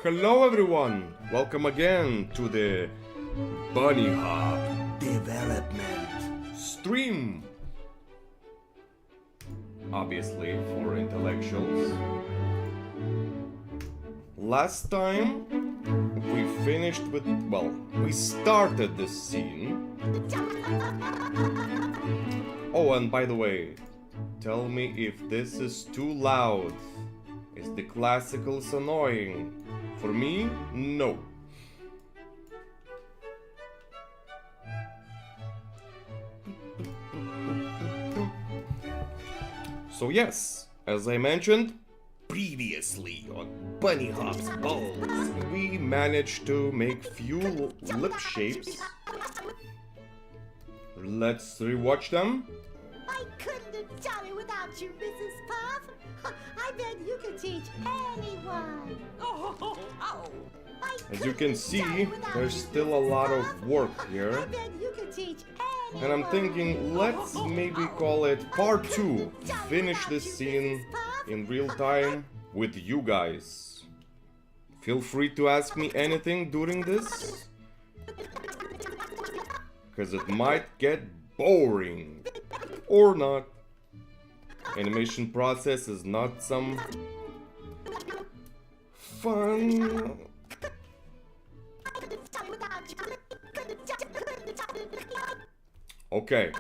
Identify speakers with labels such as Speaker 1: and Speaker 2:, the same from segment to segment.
Speaker 1: Hello everyone! Welcome again to the Bunny Hop
Speaker 2: Development.
Speaker 1: stream! Obviously for intellectuals. Last time we finished with, well, we started this scene. Oh, and by the way, tell me if this is too loud. Is the classicals annoying? For me, no. So yes, as I mentioned previously on Bunny Hop's Balls, we managed to make few lip shapes. Let's rewatch them.
Speaker 3: I couldn't have done it without you, Mrs. Puff. I bet you could teach anyone.
Speaker 1: As you can see, there's still a lot of work here.
Speaker 3: I bet you could teach anyone.
Speaker 1: And I'm thinking, let's maybe call it part 2. Finish this scene in real time with you guys. Feel free to ask me anything during this, because it might get boring. Or not. Animation process is not some fun. Okay.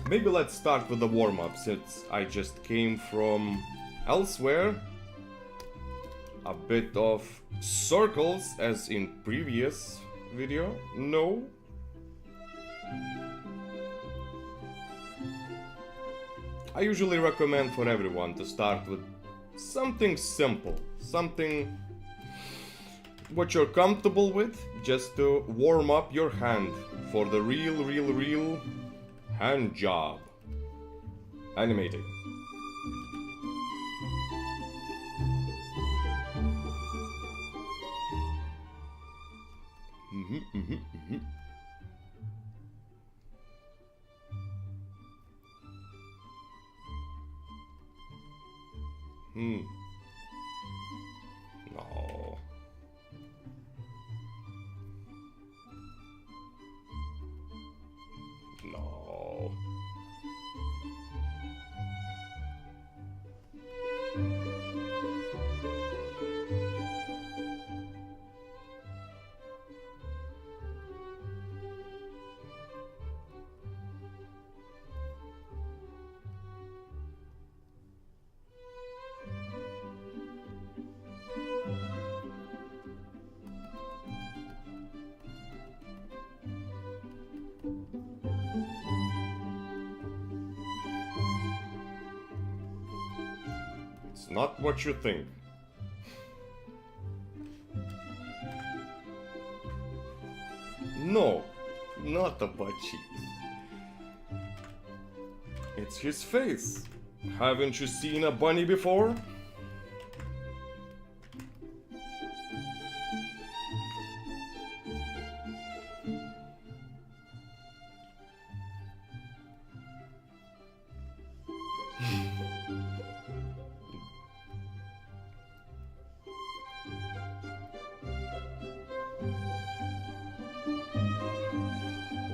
Speaker 1: Maybe let's start with the warm-up since I just came from elsewhere. A bit of circles as in previous video. No. I usually recommend for everyone to start with something simple, something what you're comfortable with, just to warm up your hand for the real hand job. Animating. No. No. It's not what you think. No, not a butt cheek. It's his face. Haven't you seen a bunny before?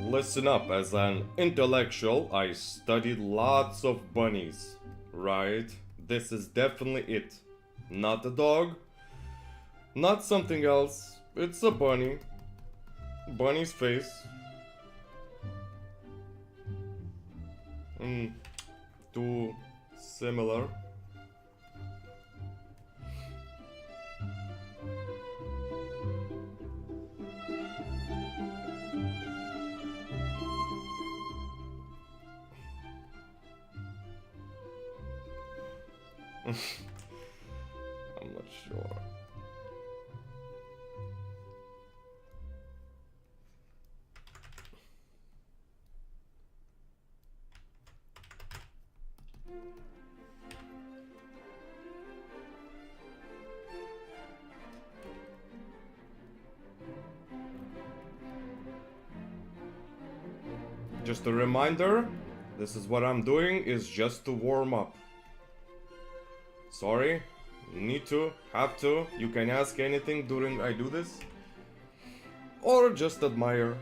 Speaker 1: Listen up, as an intellectual, I studied lots of bunnies, right? This is definitely it. Not a dog, not something else, it's a bunny. Bunny's face. Too similar. I'm not sure. Just a reminder, this is what I'm doing is just to warm up. Sorry. Need to, have to. You can ask anything during I do this. Or just admire.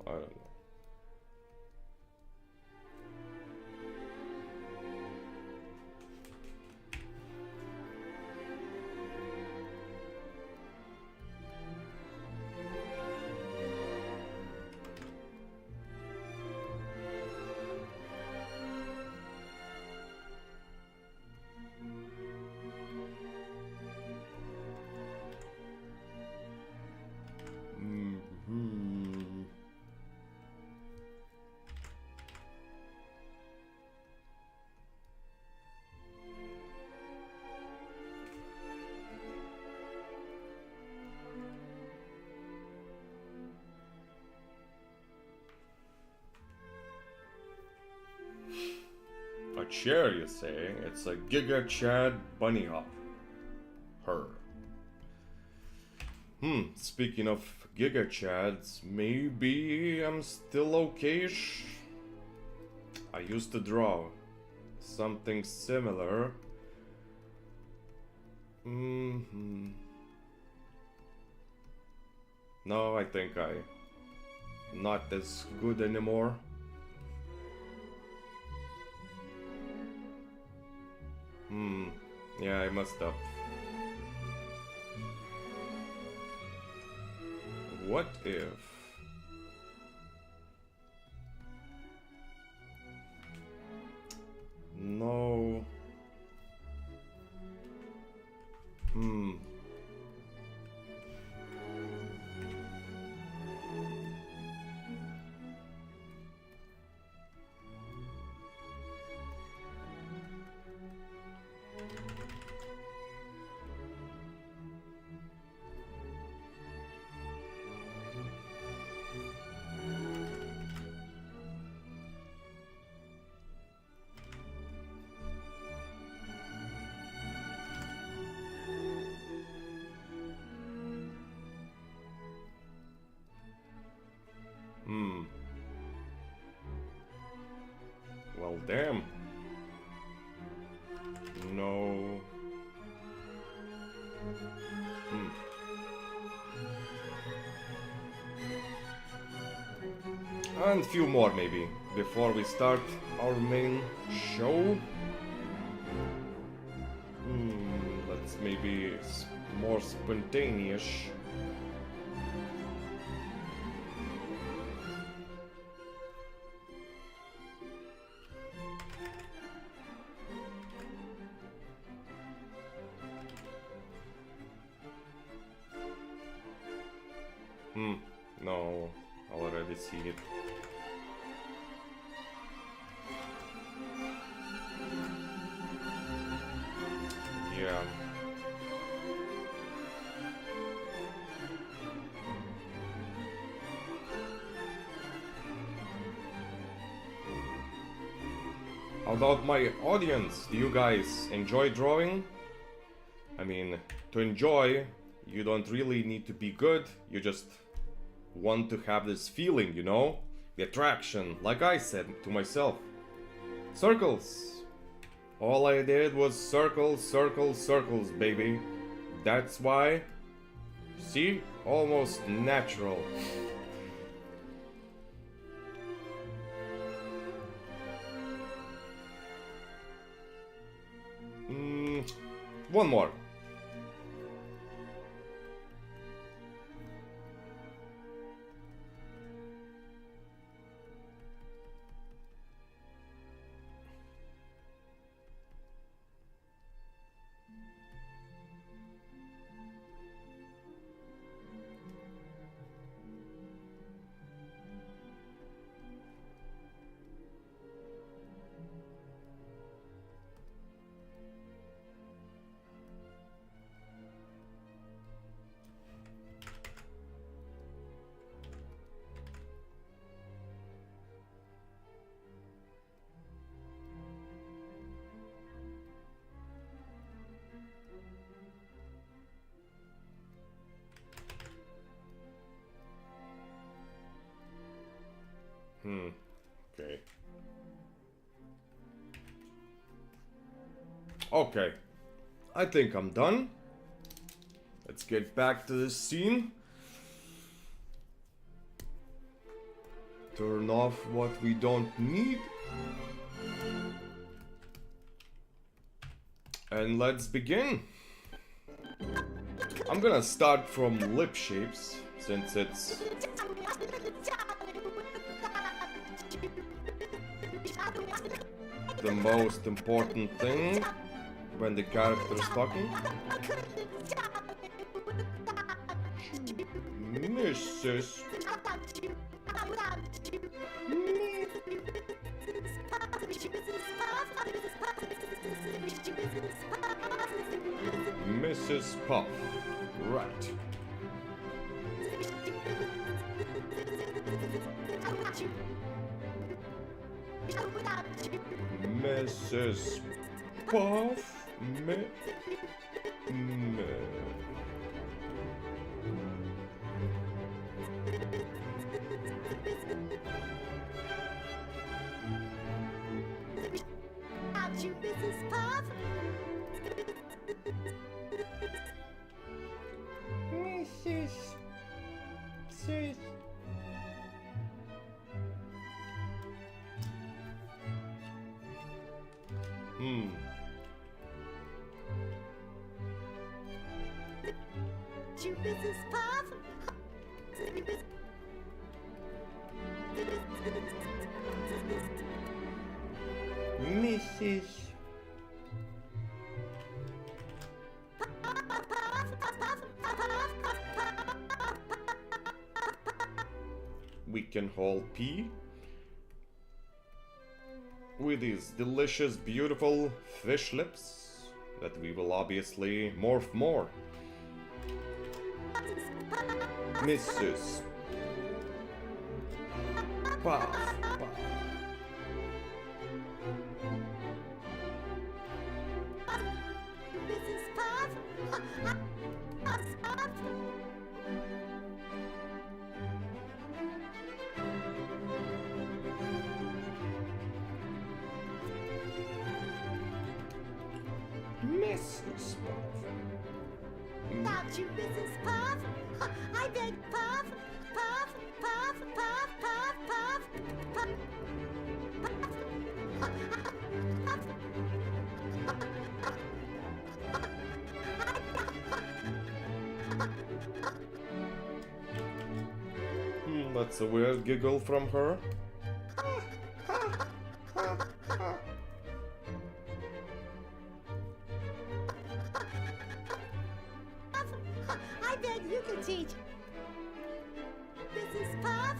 Speaker 1: I don't know. Mhm. A chair, you say? It's a Giga Chad bunny hop. Her. Speaking of Giga Chads, maybe I'm still okay-ish? I used to draw something similar. No, I think I'm not as good anymore. Yeah, I messed up. What if... No... Well, damn. No. And a few more, maybe, before we start our main show. Let's maybe more spontaneous. No, already see it. Yeah. How about my audience? Do you guys enjoy drawing? I mean, to enjoy, you don't really need to be good, you just want to have this feeling, you know? The attraction, like I said to myself. Circles. All I did was circles, circles, circles, baby. That's why... See? Almost natural. One more. Okay, I think I'm done. Let's get back to the scene. Turn off what we don't need. And let's begin. I'm gonna start from lip shapes, since it's the most important thing when the character is talking. Mrs. Mrs. Puff. Right. Mrs. Puff.
Speaker 3: Mrs. Puff. Mrs. Mrs. Puff.
Speaker 1: Mrs. We can hold P with these delicious, beautiful fish lips that we will obviously morph more. Mrs. Puff.
Speaker 3: Mrs. Puff.
Speaker 1: Mrs. Puff.
Speaker 3: Not you, Mrs. Puff. I beg Puff. Puff. Puff. Puff. Puff. Puff.
Speaker 1: That's a weird giggle from her.
Speaker 3: I bet you can teach. Mrs. Puff,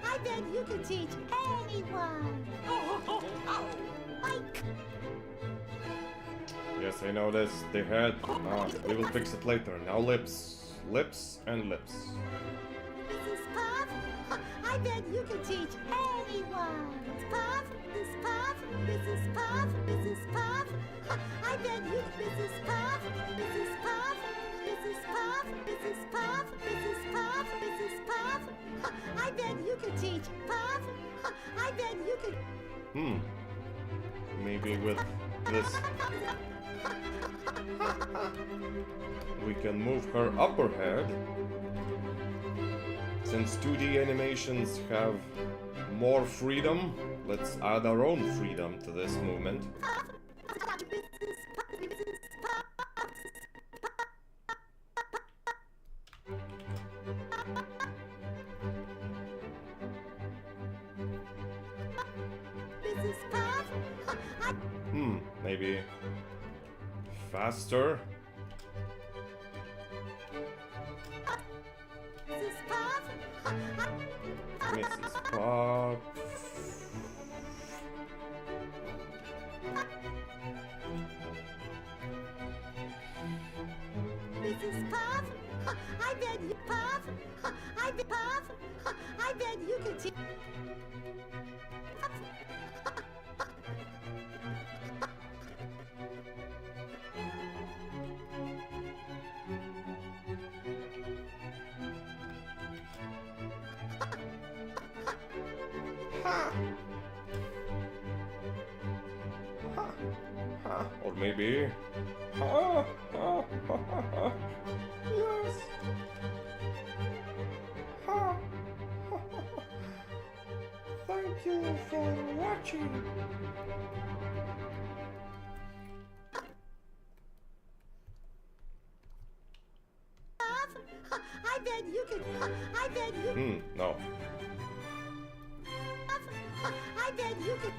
Speaker 3: I bet you can teach anyone. Mike.
Speaker 1: Yes, I know this. The head. We will fix it later. Now lips. Lips and lips.
Speaker 3: Mrs. Puff, I bet you can teach anyone. Puff, Mrs. Puff, Mrs. Puff, Mrs. Puff. I bet you, Mrs. Puff, Mrs. Puff, Mrs. Puff, Mrs. Puff, Mrs. Puff, Mrs. Puff. I bet you can teach Puff. I bet you can.
Speaker 1: Maybe with this we can move her upper head. Since 2D animations have more freedom, let's add our own freedom to this movement. Maybe faster. Mrs. Puff.
Speaker 3: Mrs. Puff, I bet you Puff, I bet Puff, I bet you can teach.
Speaker 1: Or maybe... Yes. Thank you for watching.
Speaker 3: I bet you can. I bet you.
Speaker 1: No.
Speaker 3: I bet you can.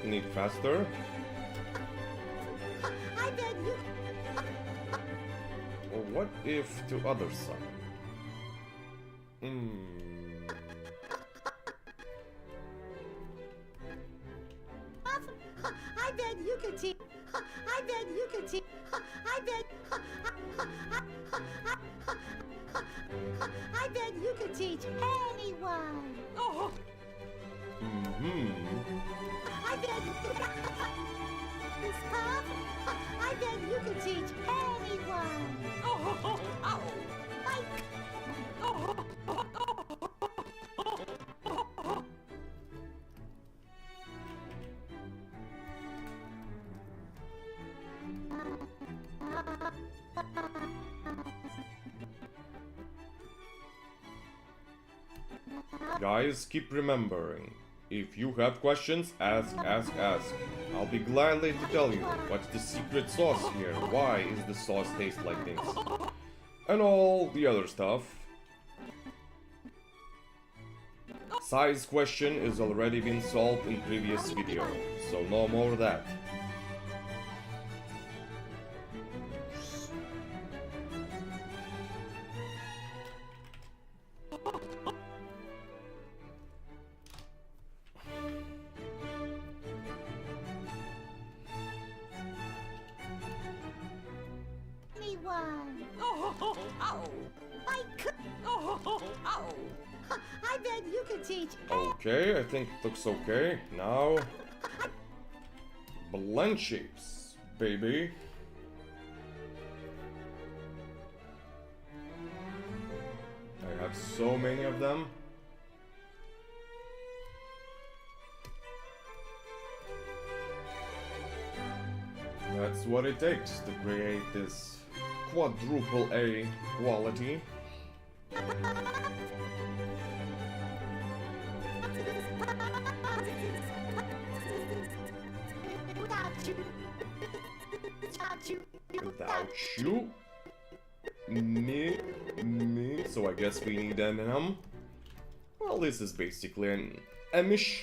Speaker 1: Need faster.
Speaker 3: I bet you.
Speaker 1: Or what if to other side?
Speaker 3: I bet you can teach. I bet you can teach. I bet. I bet you can teach anyone. Oh. I bet. Miss Puff, I bet you can teach anyone. Oh. Mike.
Speaker 1: Guys, keep remembering. If you have questions, ask. I'll be gladly to tell you what's the secret sauce here, why is the sauce taste like this, and all the other stuff. Size question is already been solved in previous video, so no more of that.
Speaker 3: Anyone. Mike. I bet you can teach.
Speaker 1: Okay, I think it looks okay. Now, blend shapes, baby. I have so many of them. That's what it takes to create this quadruple A quality. Without you. Me. So I guess we need M&M. Well, this is basically an Amish.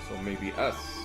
Speaker 1: So maybe S.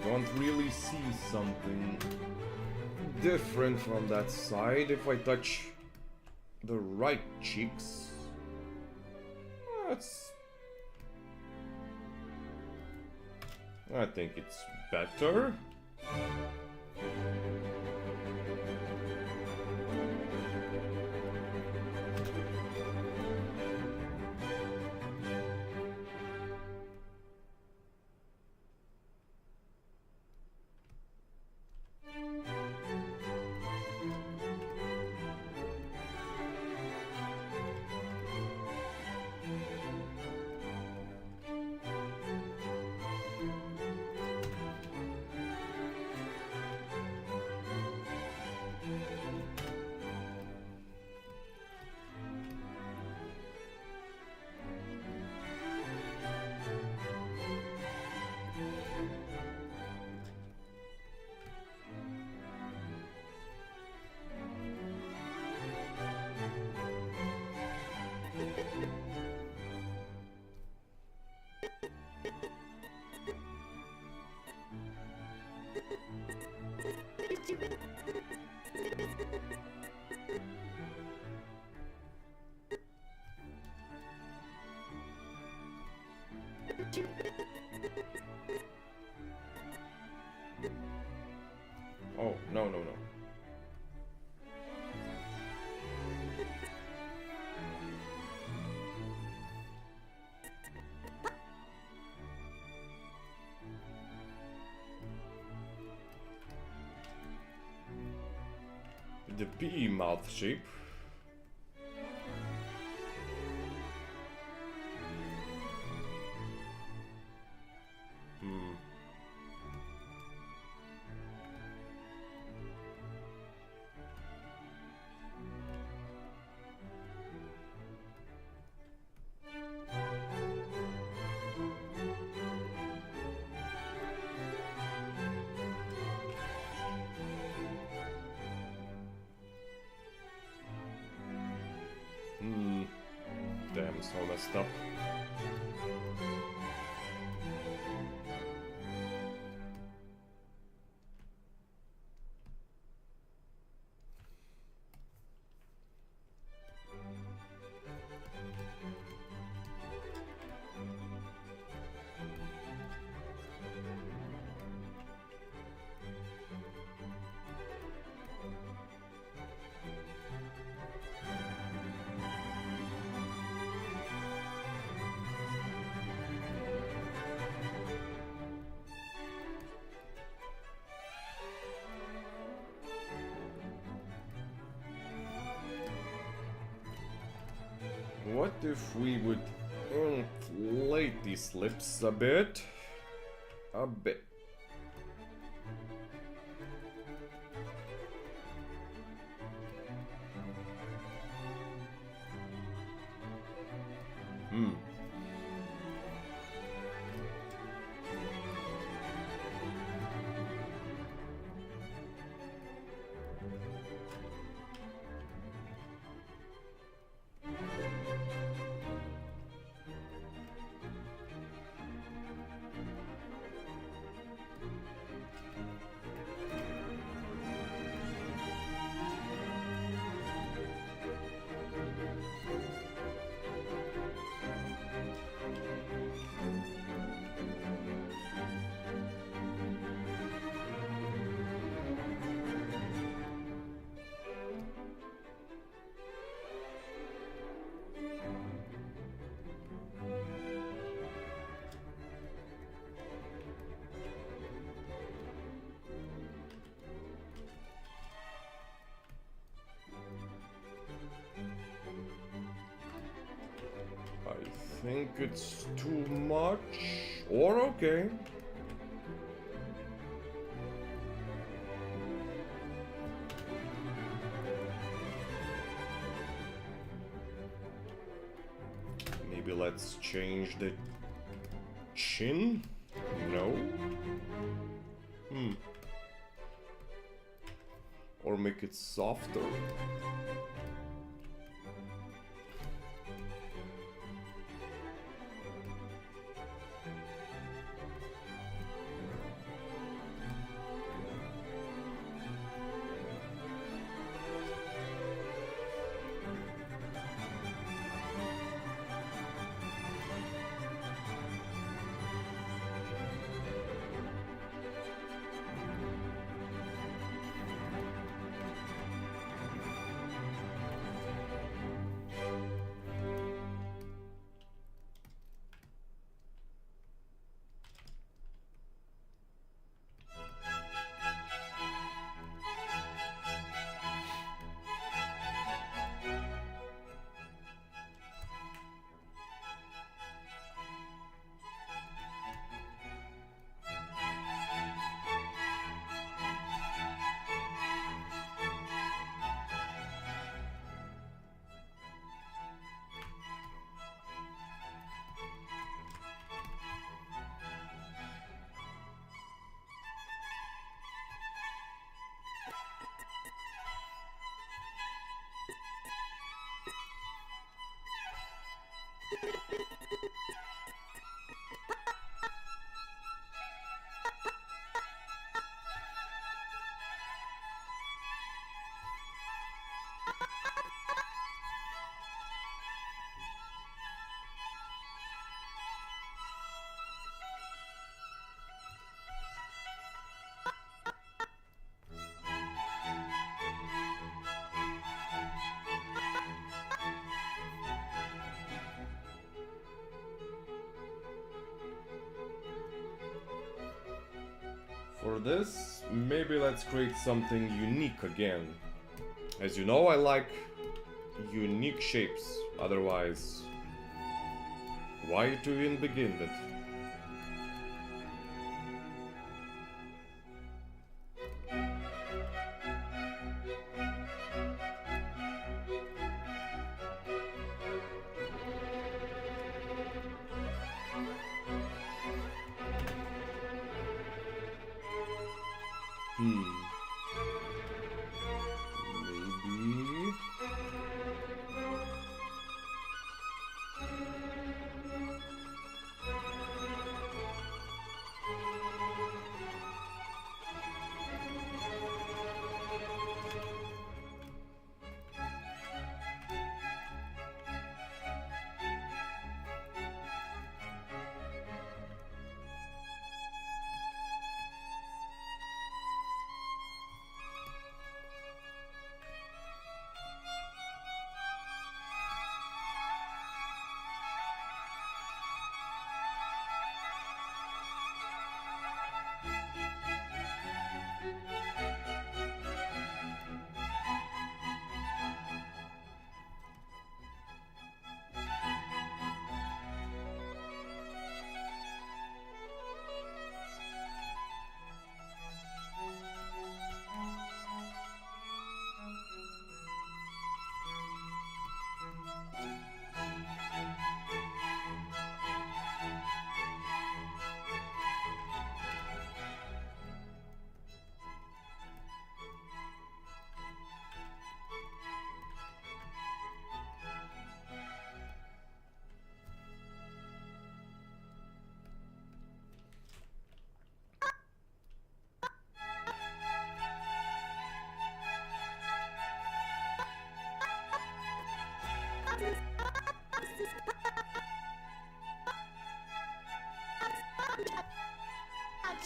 Speaker 1: Don't really see something different from that side if I touch the right cheeks. I think it's better. Oh, no, no, no. The PE mouth shape. Damn, so messed up. What if we would inflate these lips a bit? A bit. I think it's too much, or okay. Maybe let's change the chin? No? Or make it softer? For this, maybe let's create something unique again. As you know, I like unique shapes, otherwise, why to even begin with? Maybe...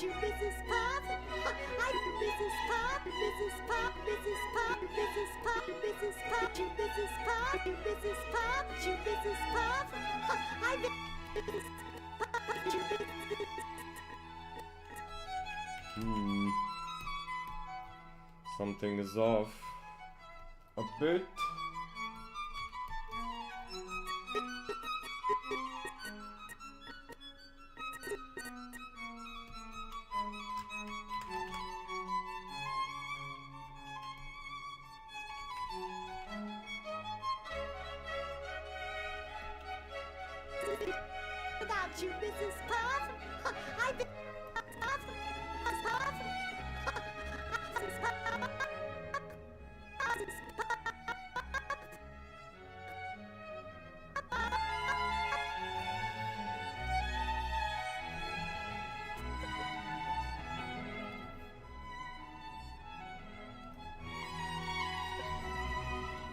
Speaker 3: You, Mrs. Puff. I'm Mrs. Puff. Mrs. Puff. Mrs. Puff. Mrs. Puff. Mrs. Puff. You, Mrs. Puff. You, Mrs. Puff. You, Mrs. Puff. I'm Mrs. Puff. You, Mrs.
Speaker 1: Something is off. A bit.
Speaker 3: Without you, Mrs. Puff. I'm Mrs. Puff. Mrs. Puff. Mrs. Puff. Mrs. Puff.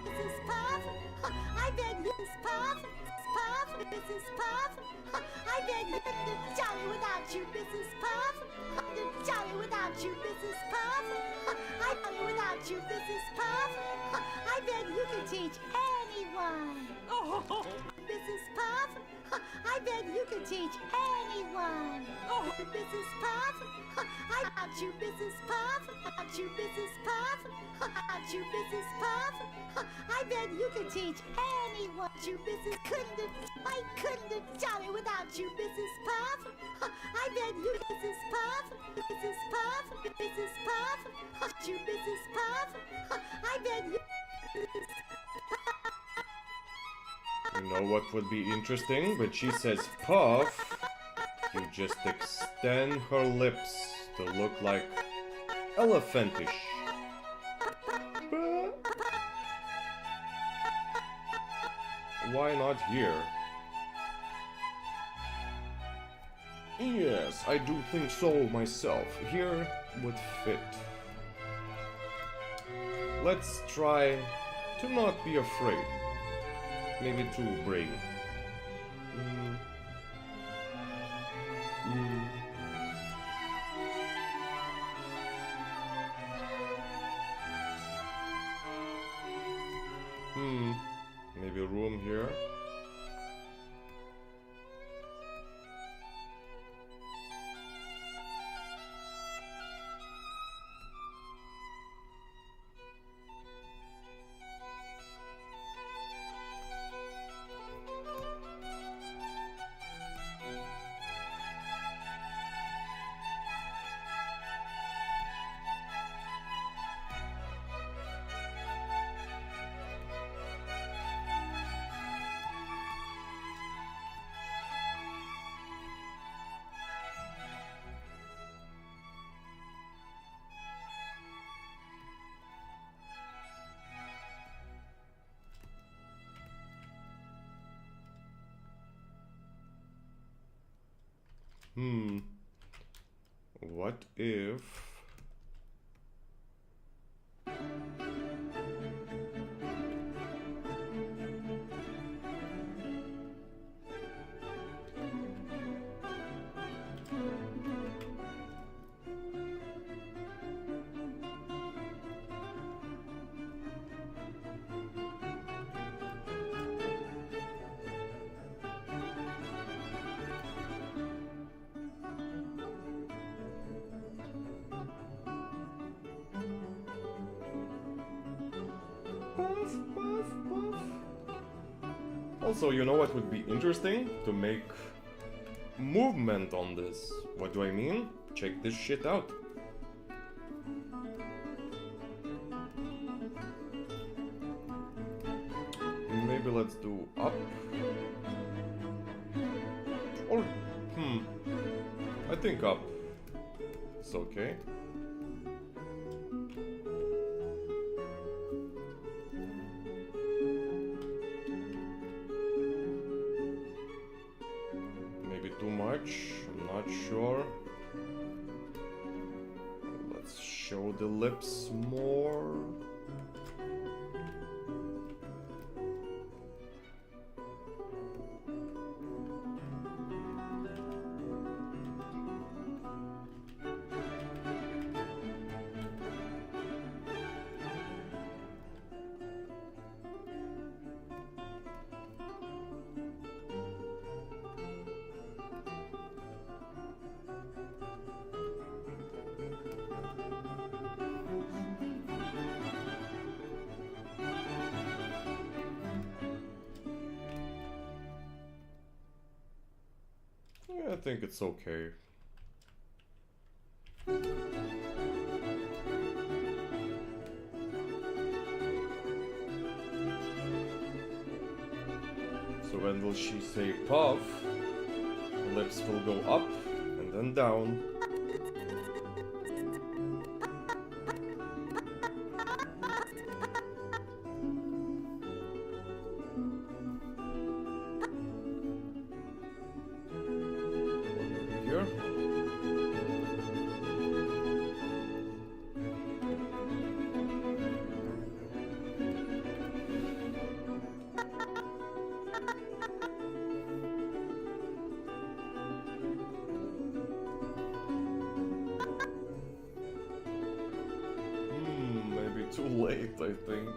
Speaker 3: Mrs. Puff. I beg you, Mrs. Puff. Puff, Mrs. Puff. I beg you to jolly without you, Mrs. Puff. Jolly without you, Mrs. Puff. I jolly without you, Mrs. Puff. I beg you can teach anyone. Oh, Mrs. Puff. I beg you can teach anyone. Oh, Mrs. Puff. I got you, Mrs. Puff. I got you, Mrs. Puff. I got you, Mrs. Puff. I beg you can teach anyone. You, Mrs. I couldn't have done it without you, Mrs. Puff. I beg you, Mrs. Puff. Mrs. Puff. Mrs. Puff. You, Mrs. Puff. I beg you, Mrs.
Speaker 1: You know what would be interesting? When she says puff, you just extend her lips to look like elephantish. But why not here? Yes, I do think so myself. Here would fit. Let's try to not be afraid. Maybe too brave. Maybe room here. What if... Puff, puff, puff. Also, you know what would be interesting? To make movement on this. What do I mean? Check this shit out. Maybe let's do up. Or, I think up. It's okay. Maybe too much, I'm not sure. Let's show the lips more. Yeah, I think it's okay. So when will she say puff, lips will go up and then down. Here. Maybe too late, I think.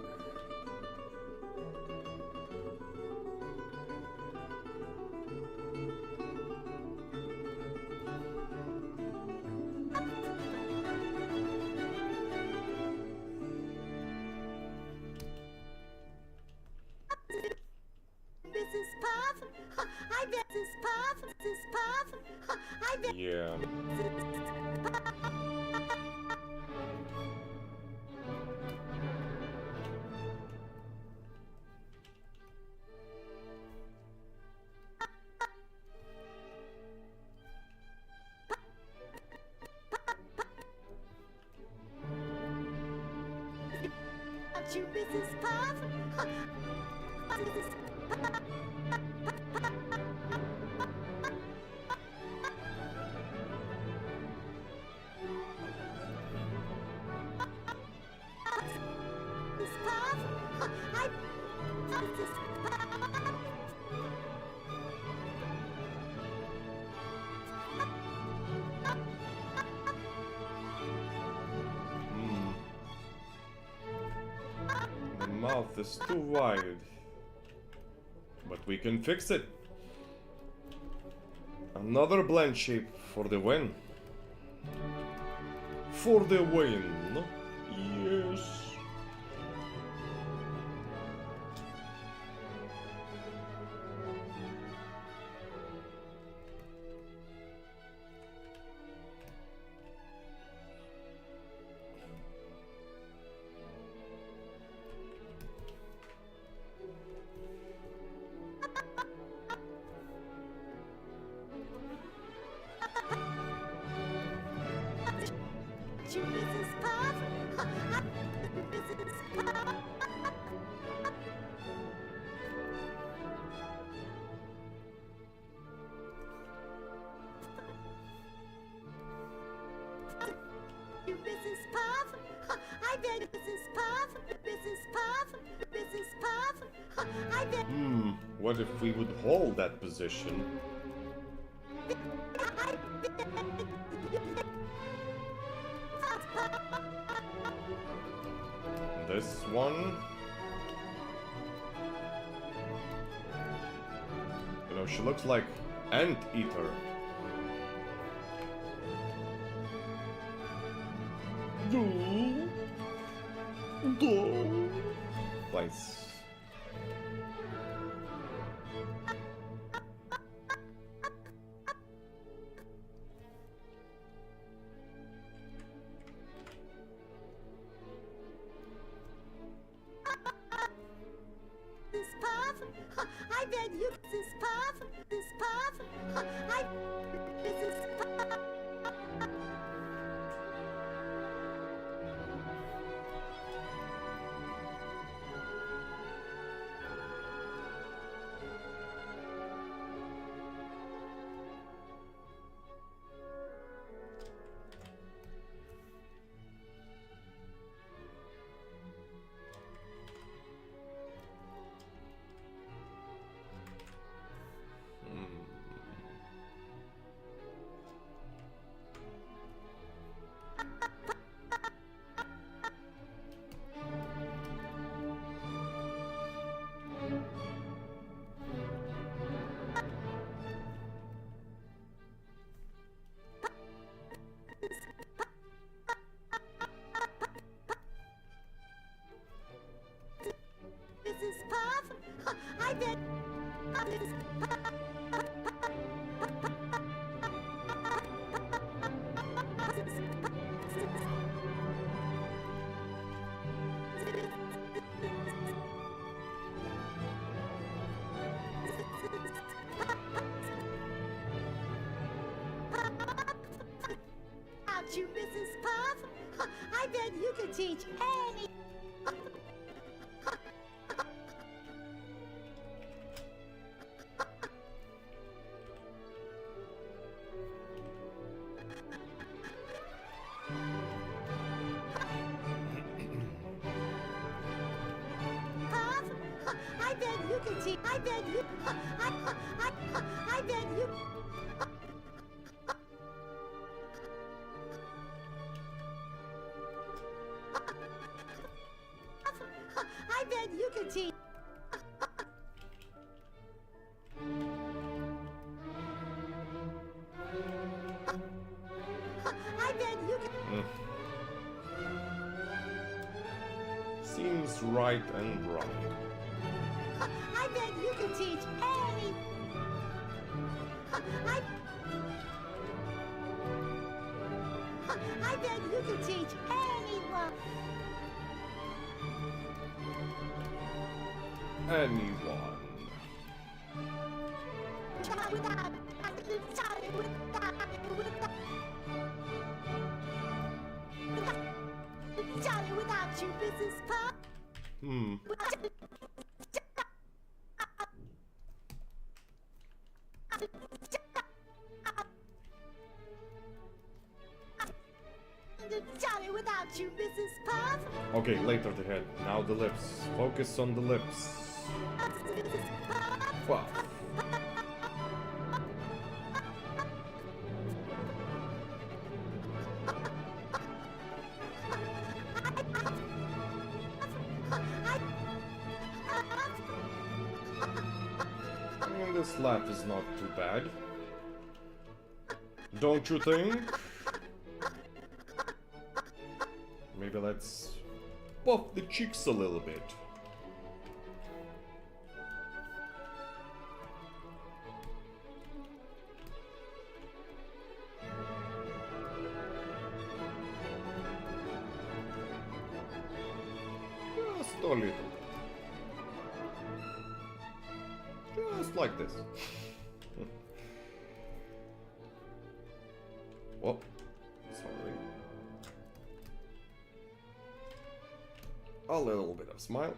Speaker 3: Mrs. Puff? I bet Mrs. Puff? Mrs. Puff? I bet
Speaker 1: Yeah.
Speaker 3: Aren't you Mrs. Puff? Mrs. Mrs. Puff? I Mrs. Puff?
Speaker 1: The mouth is too wide. But we can fix it. Another blend shape for the win. For the win. Yes.
Speaker 3: You Mrs. Puff? I bet
Speaker 1: What if we would hold that position? This one. You know, she looks like Anteater. Nice.
Speaker 3: this puff. I bet you this puff. This puff. I this is puff. Mrs. Puff. I bet Mrs. Puff. Aren't you, Mrs. Puff? I bet you could teach any. Puff, I bet you could teach. I bet you. I bet you. I bet you could teach. I bet you could.
Speaker 1: Seems right and wrong.
Speaker 3: I bet you could teach any. I bet you could teach anyone.
Speaker 1: Anyone.
Speaker 3: Charlie without. Charlie without. Charlie without you, Mrs. Puff. Charlie without you, Mrs. Puff.
Speaker 1: Okay, later the head. Now the lips. Focus on the lips.
Speaker 3: Mrs. Puff.
Speaker 1: Puff. And this laugh is not too bad. Don't you think? Maybe let's puff the cheeks a little bit. Just a little. Just like this. Oh, sorry. A little bit of smile.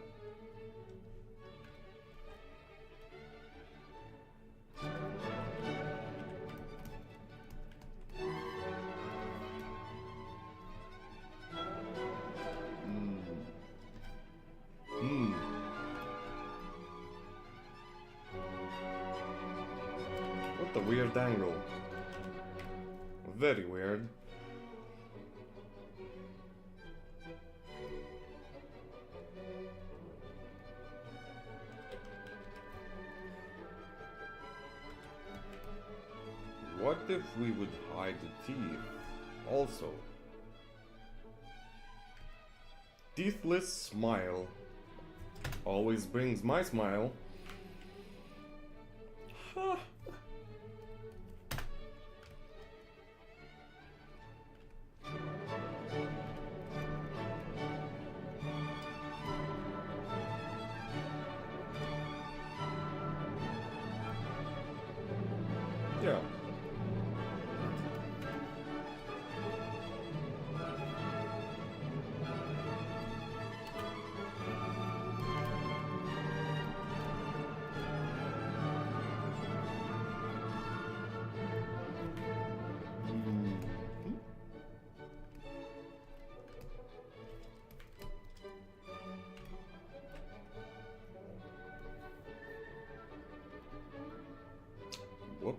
Speaker 1: What a weird angle. Very weird. What if we would hide the teeth? Also. Teethless smile. Always brings my smile. Ha. Yeah. Whoop.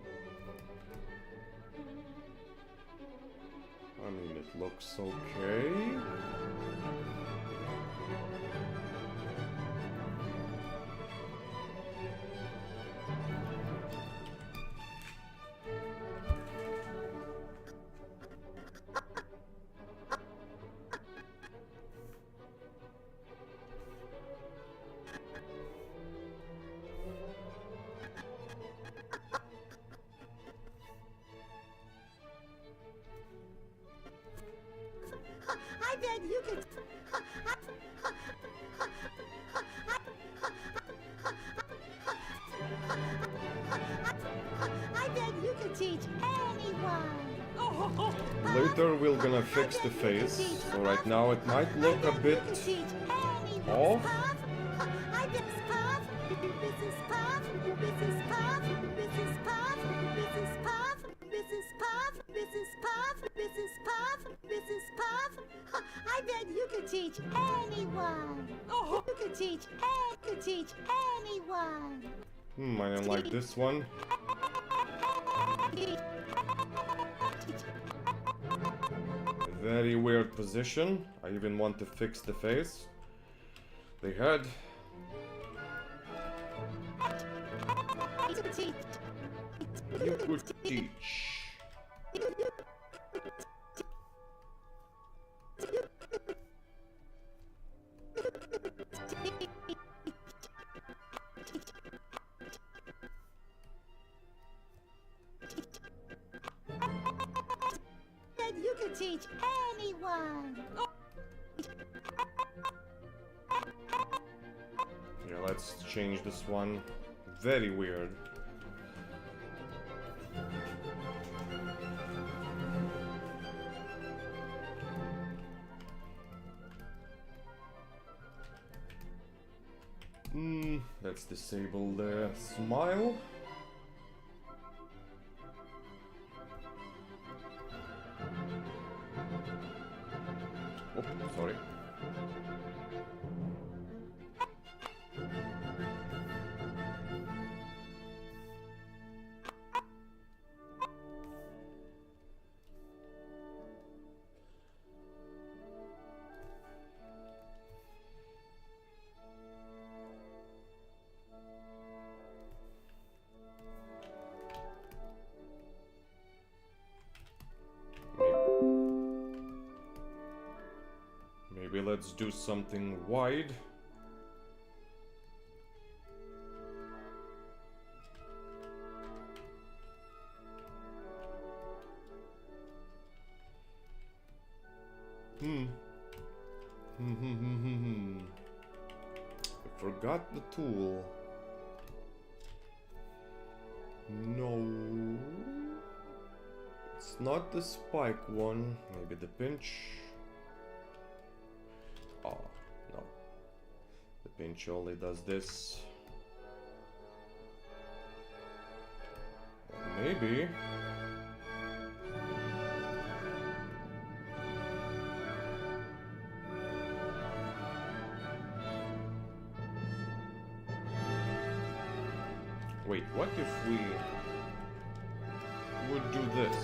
Speaker 1: I mean, it looks okay.
Speaker 3: I bet you could. I bet you could teach anyone.
Speaker 1: Later we're gonna fix the face, so right now it might look a bit off.
Speaker 3: I bet Puff, Mrs. Puff, Mrs. Puff, Mrs. Puff, Mrs. Puff, Mrs. Puff, Mrs. Puff, Mrs. Puff, Mrs. Puff. I bet you could teach anyone. You could teach anyone.
Speaker 1: I don't like this one. Very weird position. I even want to fix the face. The head. You could teach.
Speaker 3: You could teach anyone.
Speaker 1: Yeah, let's change this one. Very weird. Let's disable the smile. Oh, sorry. Maybe let's do something wide. I forgot the tool. No. It's not the spike one. Maybe the pinch. Oh, no. The pinch only does this. Maybe. Wait, what if we... would do this.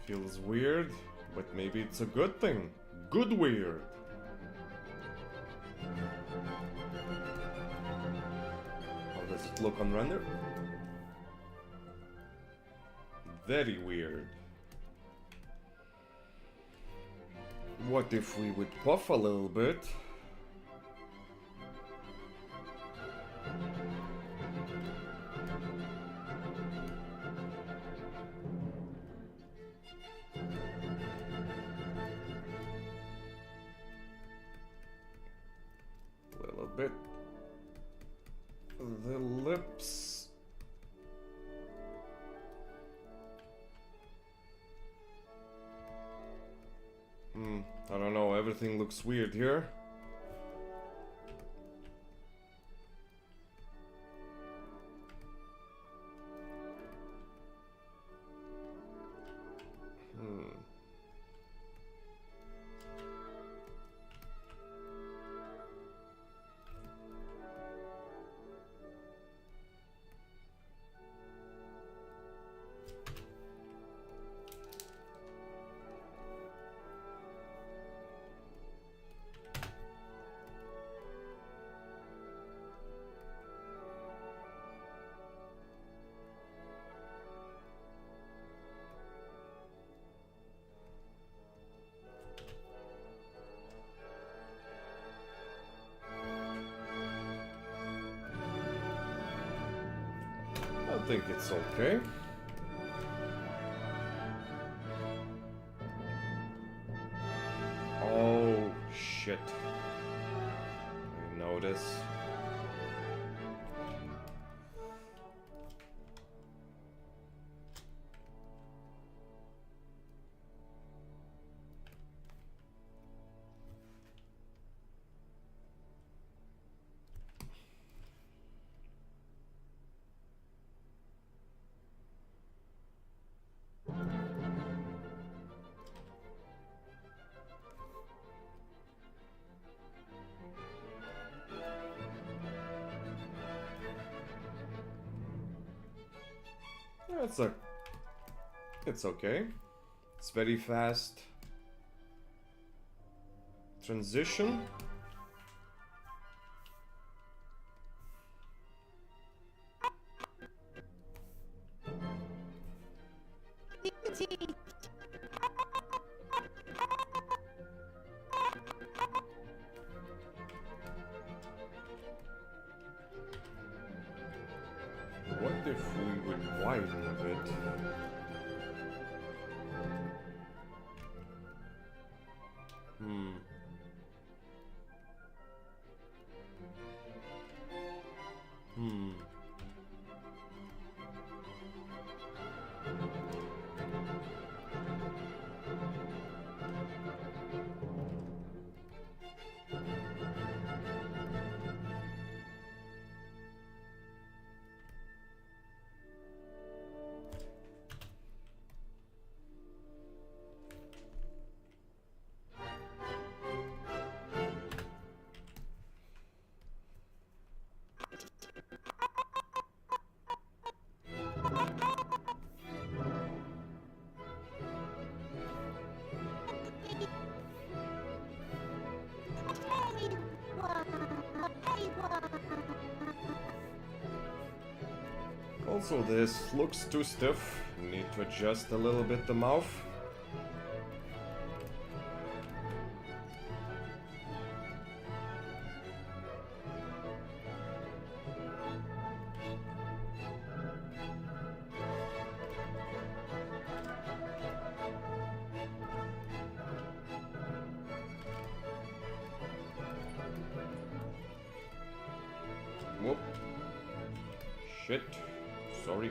Speaker 1: Feels weird, but maybe it's a good thing. Good weird. How does it look on render? Very weird. What if we would puff a little bit? Bit. The lips. I don't know, everything looks weird here. I think it's okay. Oh, shit. I notice. It's okay. It's very fast. Transition. What if we would widen a bit? Also, this looks too stiff. Need to adjust a little bit the mouth. Whoop. Shit. Sorry.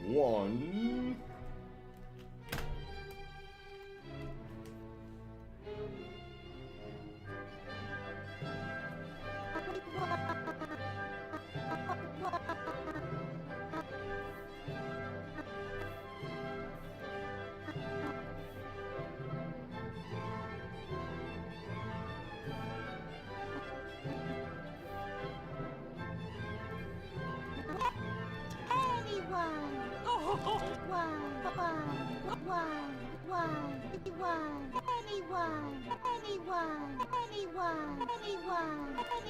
Speaker 1: One.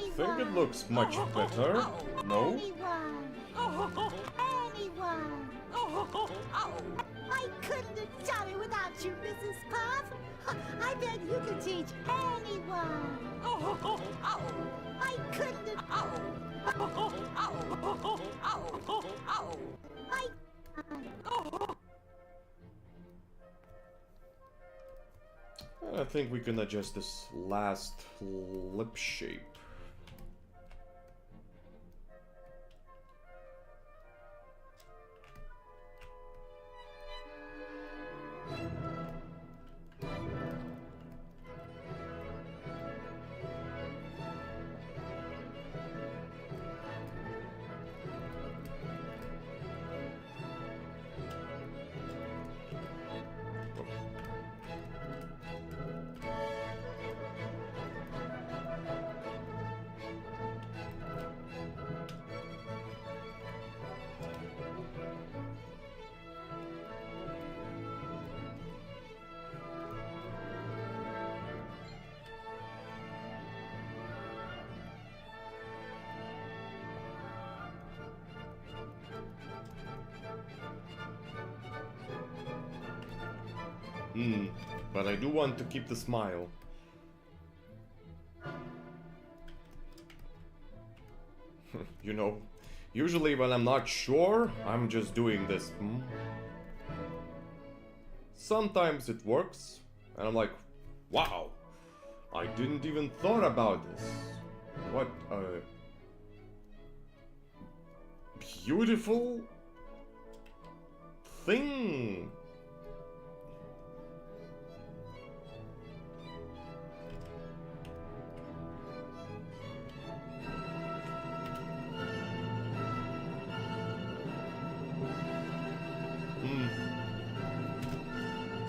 Speaker 1: I think it looks much better. No?
Speaker 3: Anyone. I couldn't have done it without you, Mrs. Puff. I bet you could teach anyone. I couldn't have...
Speaker 1: I think we can adjust this last lip shape. But I do want to keep the smile. You know, usually when I'm not sure, I'm just doing this. Sometimes it works, and I'm like, wow, I didn't even thought about this. What a beautiful thing.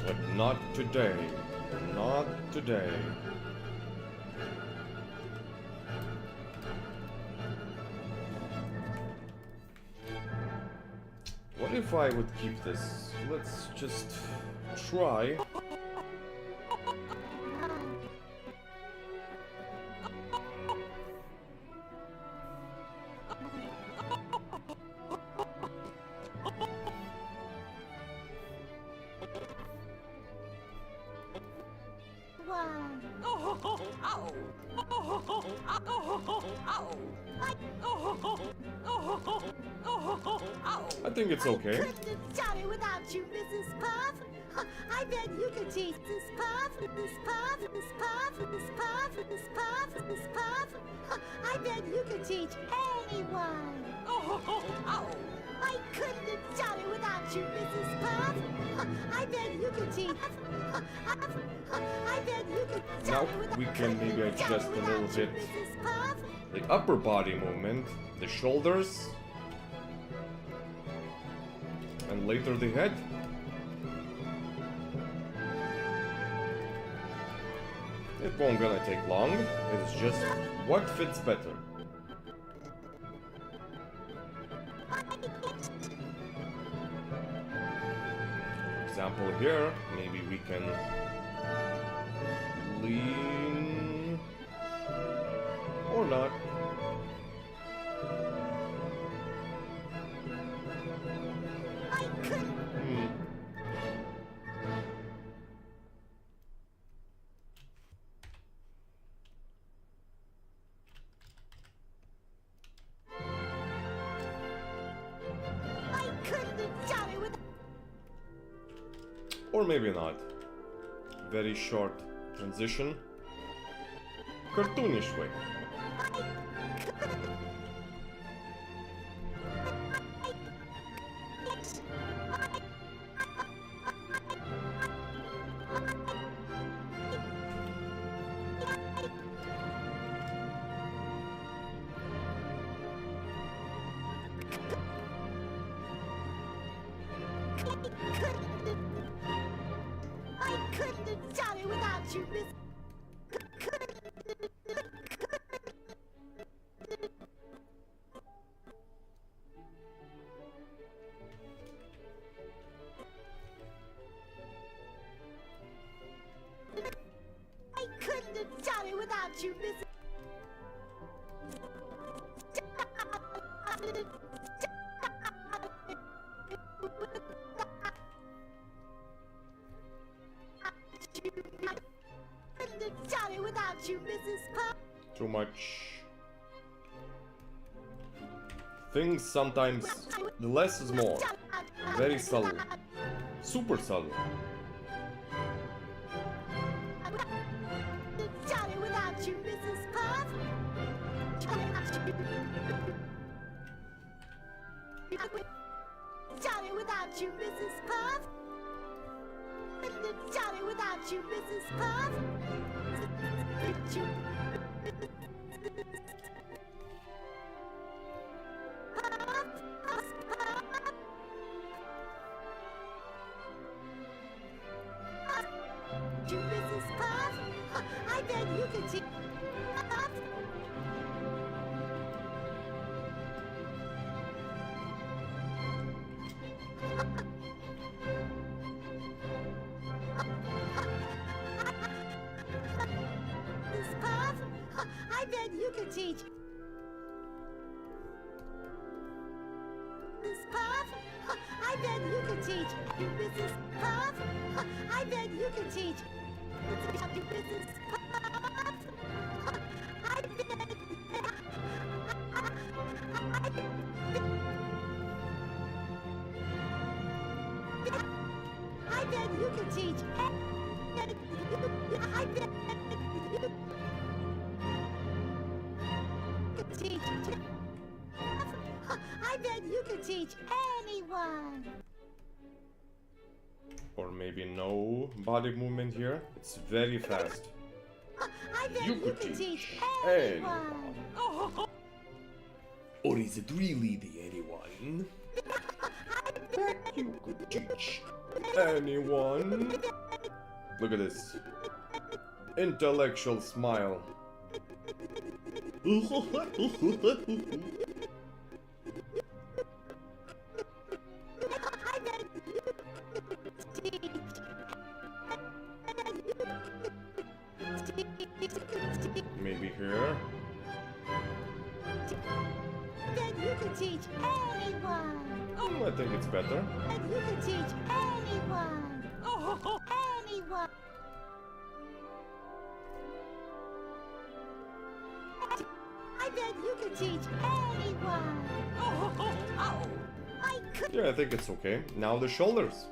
Speaker 1: But not today. Not today. What if I would keep this? Let's just try. I think it's okay.
Speaker 3: Couldn't have done it without you, Mrs. Puff. I bet you could teach Mrs. Puff, Mrs. Puff, Mrs. Puff, Mrs. Puff, Mrs. Puff, Mrs. Puff. I bet you could teach anyone. I couldn't have done it without you, Mrs. Puff. I bet you could teach. I bet you could.
Speaker 1: Now we can maybe adjust a little bit the upper body movement, the shoulders, and later the head. It won't gonna take long, it's just what fits better. Example here, maybe we can lean or not. Or maybe not. Very short transition. Cartoonish way.
Speaker 3: You, Mrs. Without you, Mrs. Puff.
Speaker 1: Too much. Things sometimes, the less is more. Very subtle. Super subtle.
Speaker 3: You, Mrs. Puff. Done it without you, Mrs. Puff. Done it without you, Mrs. Puff. You, Mrs. Puff. I bet you could teach. Mrs. Puff, I bet you could teach. Mrs. Puff, I bet you could teach. Mrs. Puff, I bet you could teach. Mrs. Puff, I bet you could teach. I bet you could teach. I bet you could teach anyone.
Speaker 1: Or maybe no body movement here. It's very fast.
Speaker 3: I bet you could teach
Speaker 1: anyone.
Speaker 3: anyone.
Speaker 1: Or is it really the anyone? That you could teach anyone. Look at this. Intellectual smile. Maybe here.
Speaker 3: Then you could teach anyone.
Speaker 1: I think it's better.
Speaker 3: And you could teach anyone. Anyone. I bet you could teach anyone. I
Speaker 1: Yeah, I think it's okay. Now the shoulders.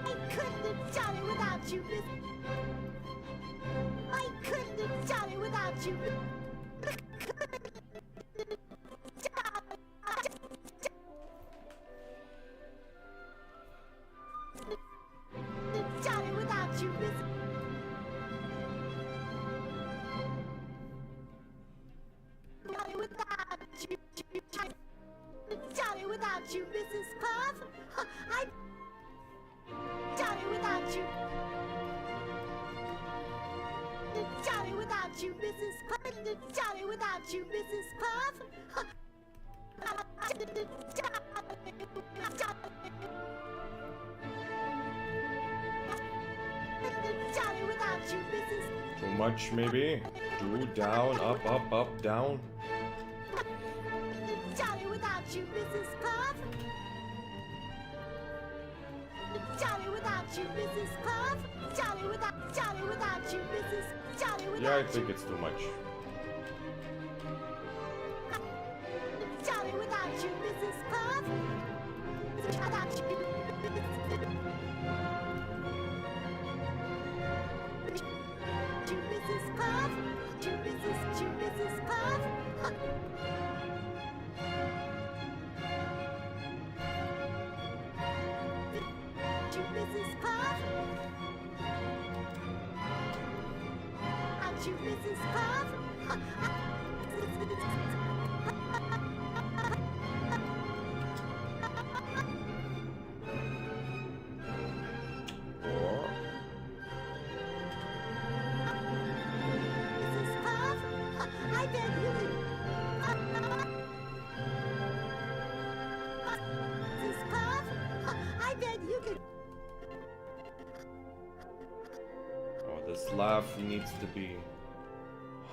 Speaker 3: I couldn't have done it without you, Miss. I couldn't have done it without you. Done it without you, Miss. Done it without you. Done it without you, Mrs. Puff. I done it without you. Done it without you, Mrs. Puff. Done it without you, Mrs. Puff. Done it without you, Mrs.
Speaker 1: Too much, maybe? Two, down, up, up, up, down.
Speaker 3: Done it without you, Mrs. Puff. Done it without you, Mrs. Puff. Done it without you, Mrs. Done it without
Speaker 1: Yeah, I think it's too much.
Speaker 3: Done it without you, Mrs. Puff. Without you, Mrs. Puff. To Mrs. Puff. To Mrs. Puff. To Mrs. Puff.
Speaker 1: Or...
Speaker 3: Mrs. Puff. I bet you can. Mrs. Puff. I bet you can.
Speaker 1: Oh, this laugh needs to be...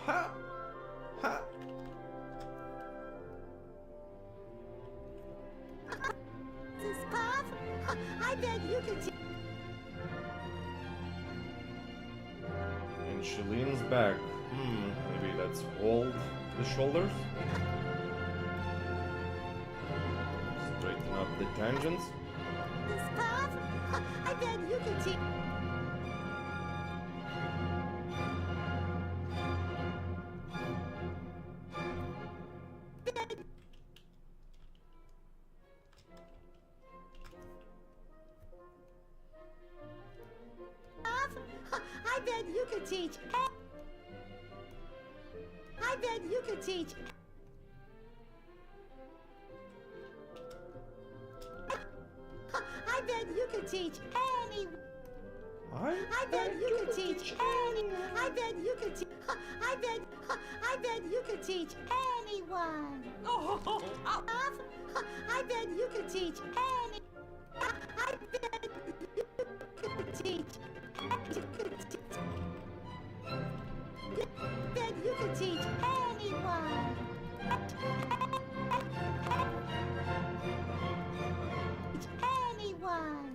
Speaker 1: Ha! Ha!
Speaker 3: Mrs. Puff. I bet you can.
Speaker 1: And she leans back. Maybe let's hold the shoulders. Straighten up the tangents.
Speaker 3: Mrs. Puff. I bet you can teach. I bet you could teach. I bet you could teach. I bet you could teach any. I bet you could teach any. I bet you could teach. I bet you could teach anyone. I bet you could teach any. I bet you could teach. Bet you could teach anyone. Teach anyone.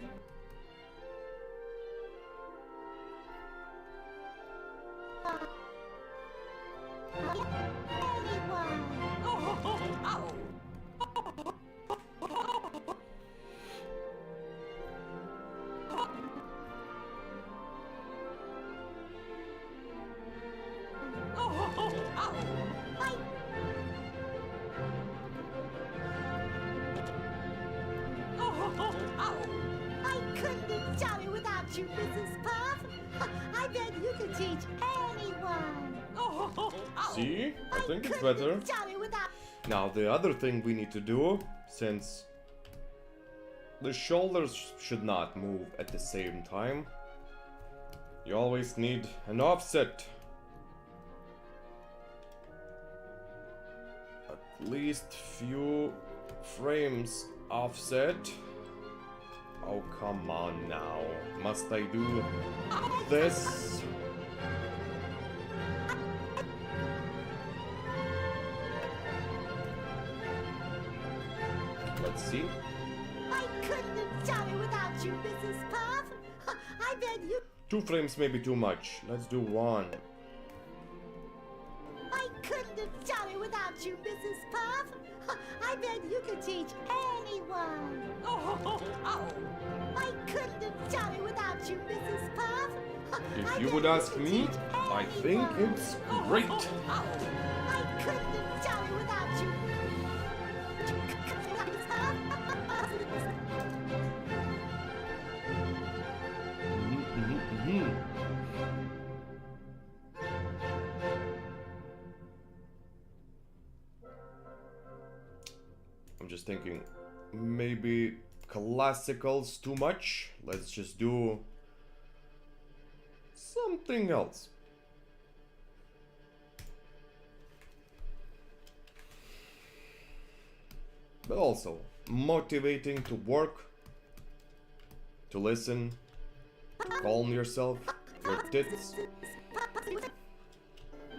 Speaker 3: I couldn't have done it without you, Mrs. Puff. I bet you could teach anyone.
Speaker 1: See? I think it's
Speaker 3: couldn't
Speaker 1: better.
Speaker 3: have done it without.
Speaker 1: Now the other thing we need to do, since the shoulders should not move at the same time, you always need an offset. At least few frames offset. Oh, come on now. Must I do this? Let's see.
Speaker 3: I couldn't have done it without you, Mrs. Puff. I bet you.
Speaker 1: 2 frames may be too much. Let's do 1.
Speaker 3: I couldn't have done it without you, Mrs. Puff. I bet you could teach anyone. I couldn't have done it without you, Mrs. Puff.
Speaker 1: If you would ask me, I think it's great.
Speaker 3: I couldn't have done it without you.
Speaker 1: I'm just thinking, maybe classical's too much. Let's just do something else. But also motivating to work, to listen, to calm yourself, your tits.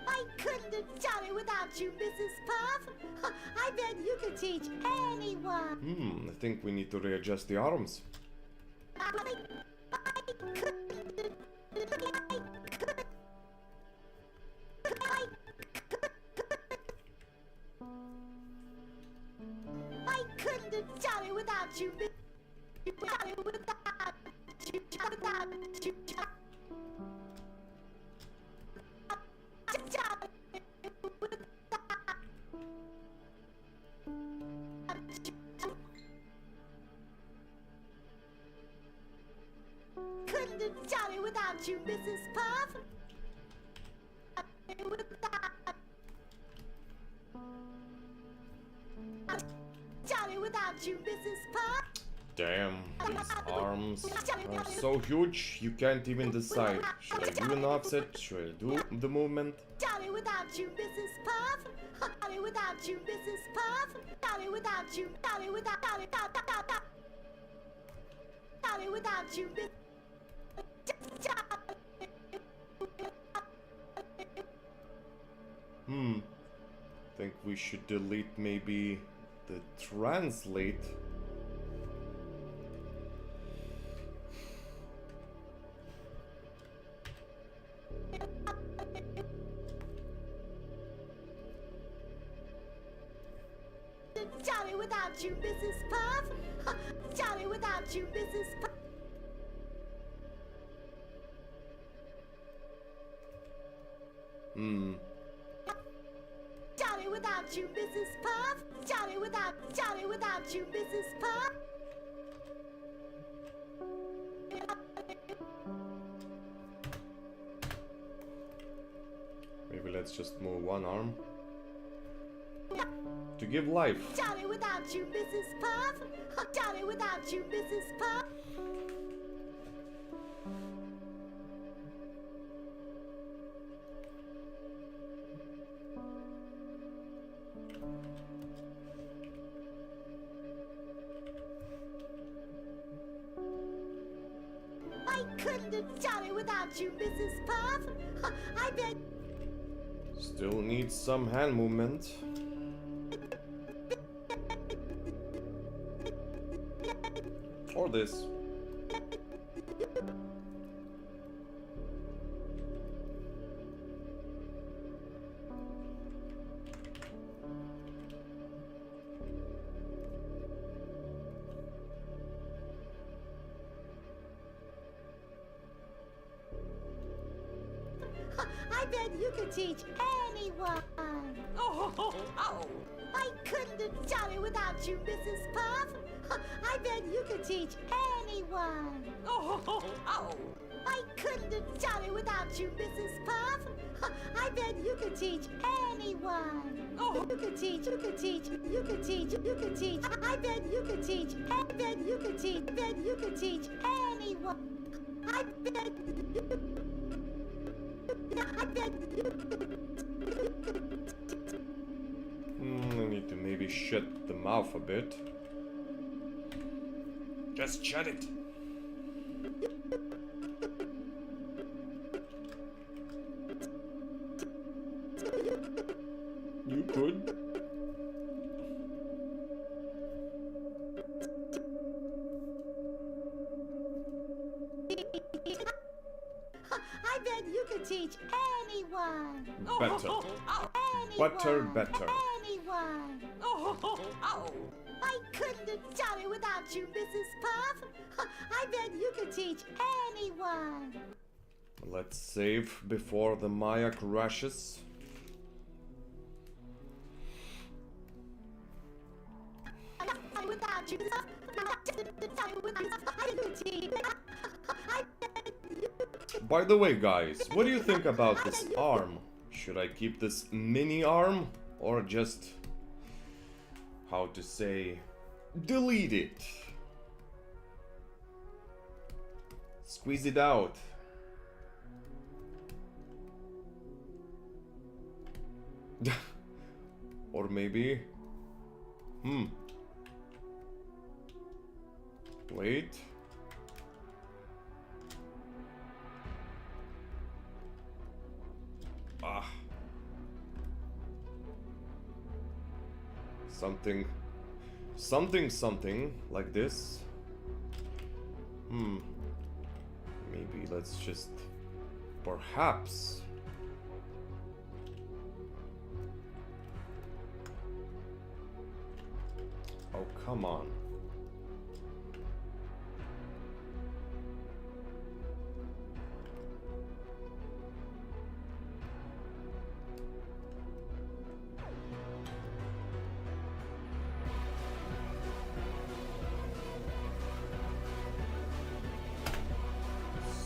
Speaker 3: I couldn't have done it without you, Mrs. Puff. I bet you could teach anyone.
Speaker 1: I think we need to readjust the arms.
Speaker 3: I couldn't have done it without you. Couldn't have done it without you, Mrs. Puff. Done it without you, Mrs. Puff.
Speaker 1: Damn, these arms are so huge, you can't even decide. Should I do an offset? Should I do the movement?
Speaker 3: Done it without you, Mrs. Puff. Done it without you, Mrs. Puff. Done it without you. Done it without. Done it without you, Miss.
Speaker 1: Think we should delete maybe the translate.
Speaker 3: Done it without you, Mrs. Puff. Done it without you, Mrs. Puff. Done it without you, Mrs. Puff. Done it without you, Mrs. Puff.
Speaker 1: Maybe let's just move one arm. To give life.
Speaker 3: Done it without you, Mrs. Puff. Done it without you, Mrs. Puff. I couldn't have done it without you, Mrs. Puff. I bet.
Speaker 1: Still needs some hand movement. Or this.
Speaker 3: I bet you could teach anyone. I couldn't have done it without you, Mrs. Puff. I bet you could teach anyone. I couldn't have done it without you, Mrs. Puff. I bet you could teach anyone. You could teach, you could teach, you could teach, you could teach. I bet you could teach, I bet you could teach, bet you could teach anyone. I bet you I bet you
Speaker 1: I need to maybe shut the mouth a bit. Just shut it. You could. better. Butter better.
Speaker 3: Anyone. I couldn't have done it without you, Mrs. Puff. I bet you could teach anyone.
Speaker 1: Let's save before the Maya crashes.
Speaker 3: Without you,
Speaker 1: By the way, guys, what do you think about this arm? Should I keep this mini arm or just, how to say, delete it? Squeeze it out. Or maybe, wait. Something like this. Maybe let's just, perhaps. Oh, come on.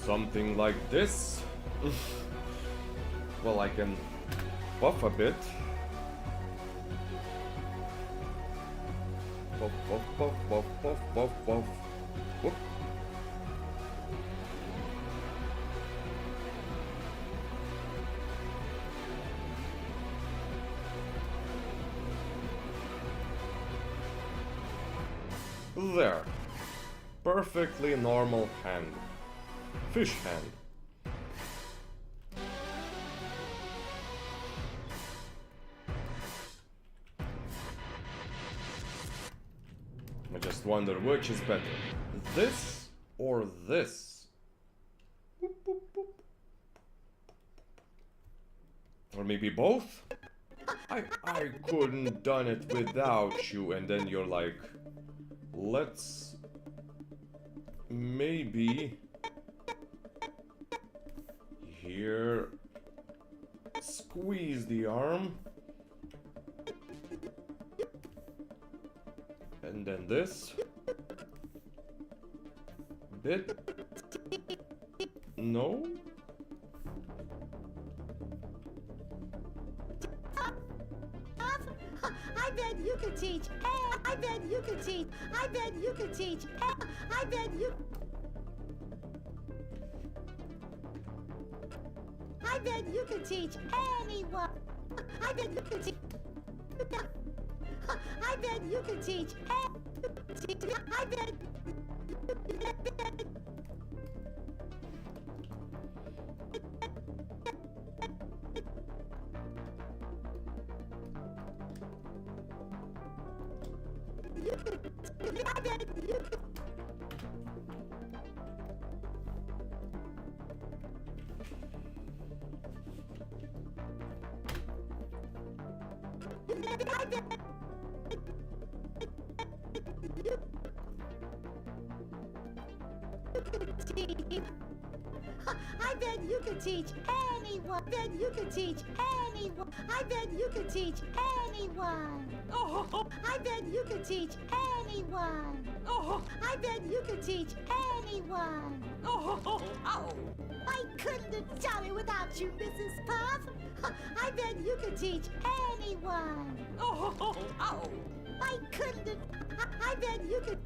Speaker 1: Something like this. Well, I can buff a bit. Buff, buff, buff, buff, buff, buff, buff. Whoop. There. Perfectly normal hand. Fish hand. I just wonder which is better. This or this? Boop, boop, boop. Or maybe both? I couldn't done it without you, and then you're like, let's maybe here squeeze the arm, and then this bit. No.
Speaker 3: I bet you could teach. I bet you could teach. I bet you could teach. I bet you. I bet you could teach anyone. I bet you could teach. I bet you could teach. I bet. I bet you could. I bet you could teach anyone. I bet you could teach anyone. I bet you could teach anyone. I bet you could teach anyone. I bet you could teach anyone. I couldn't have done it without you, Mrs. Puff. I bet you could teach anyone. I couldn't have. I bet you could.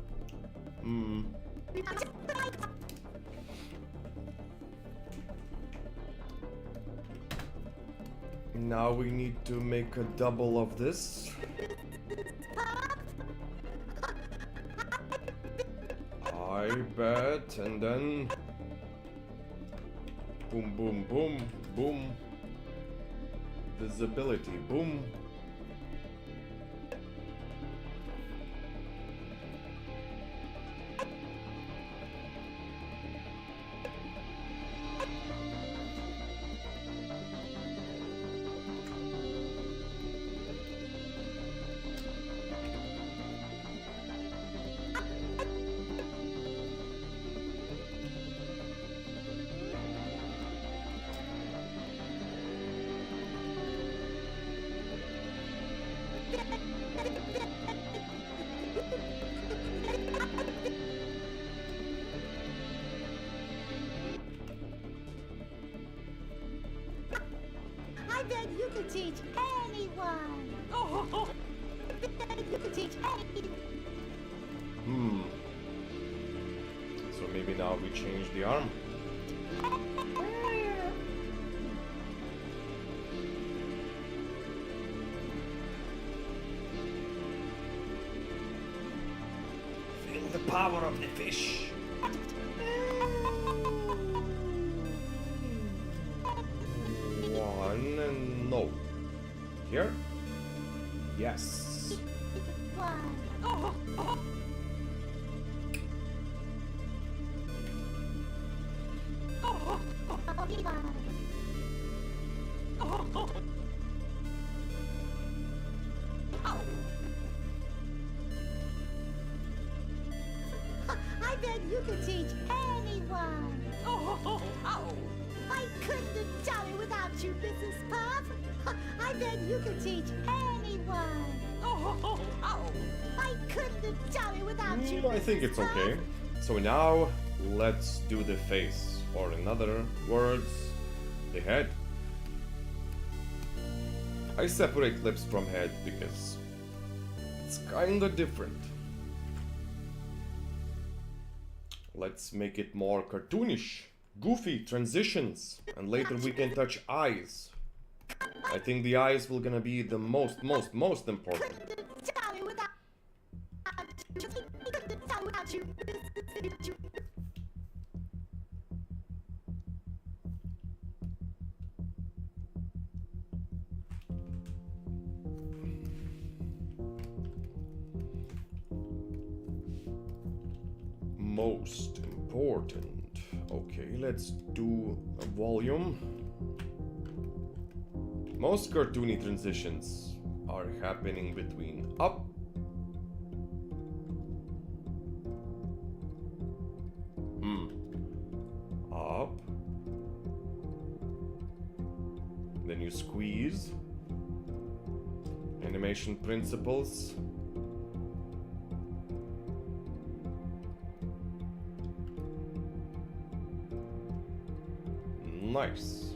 Speaker 1: Now we need to make a double of this. I bet, and then boom, boom, boom, boom. Visibility, boom.
Speaker 3: I bet you could teach anyone. I bet you could teach anyone.
Speaker 1: So maybe now we change the arm.
Speaker 2: Feel the power of the fish.
Speaker 1: One and no. Here? Yes.
Speaker 3: One. I bet you could teach anyone. I couldn't have done it without you, Mrs. Puff. I bet you could teach anyone. I couldn't have done it without you.
Speaker 1: I think it's okay. So now let's do the face, or in other words, the head. I separate lips from head because it's kinda different. Let's make it more cartoonish, goofy transitions, and later we can touch eyes. I think the eyes will gonna be the most important.
Speaker 3: Done it without you. Couldn't have done it without you, Mrs.
Speaker 1: Most important. Okay, let's do a volume. Most cartoony transitions are happening between up up, then you squeeze. Animation principles. Nice.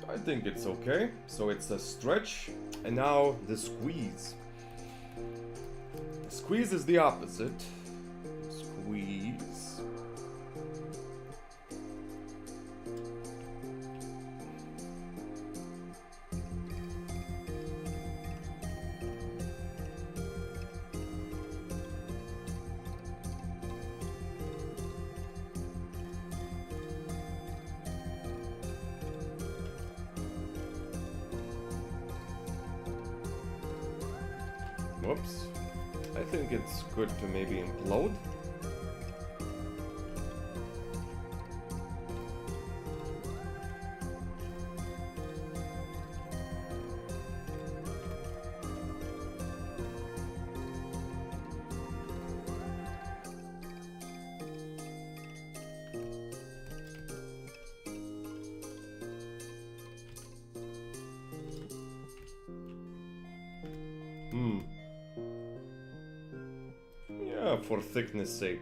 Speaker 1: I think it's okay. So it's a stretch, and now the squeeze. The squeeze is the opposite. Squeeze. Whoops. I think it's good to maybe implode. Yeah, for thickness sake.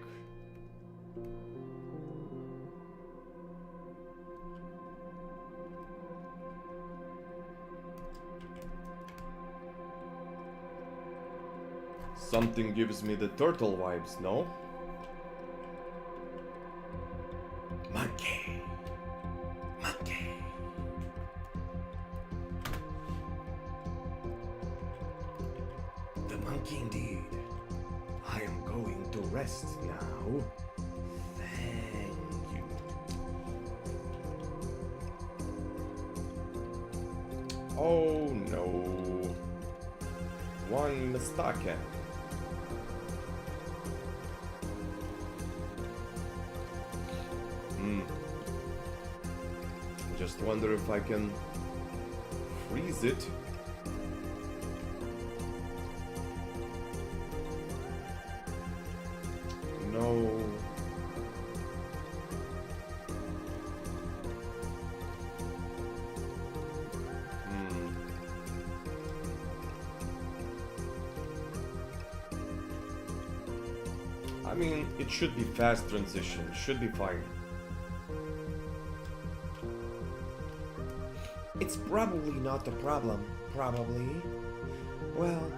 Speaker 1: Something gives me the turtle vibes, no?
Speaker 2: Monkey. Monkey. The monkey indeed. I am going to rest now. Thank you.
Speaker 1: Oh no. One mistake. Just wonder if I can freeze it. no. I mean, it should be fast transition, should be fine.
Speaker 2: It's probably not a problem. Probably. Well,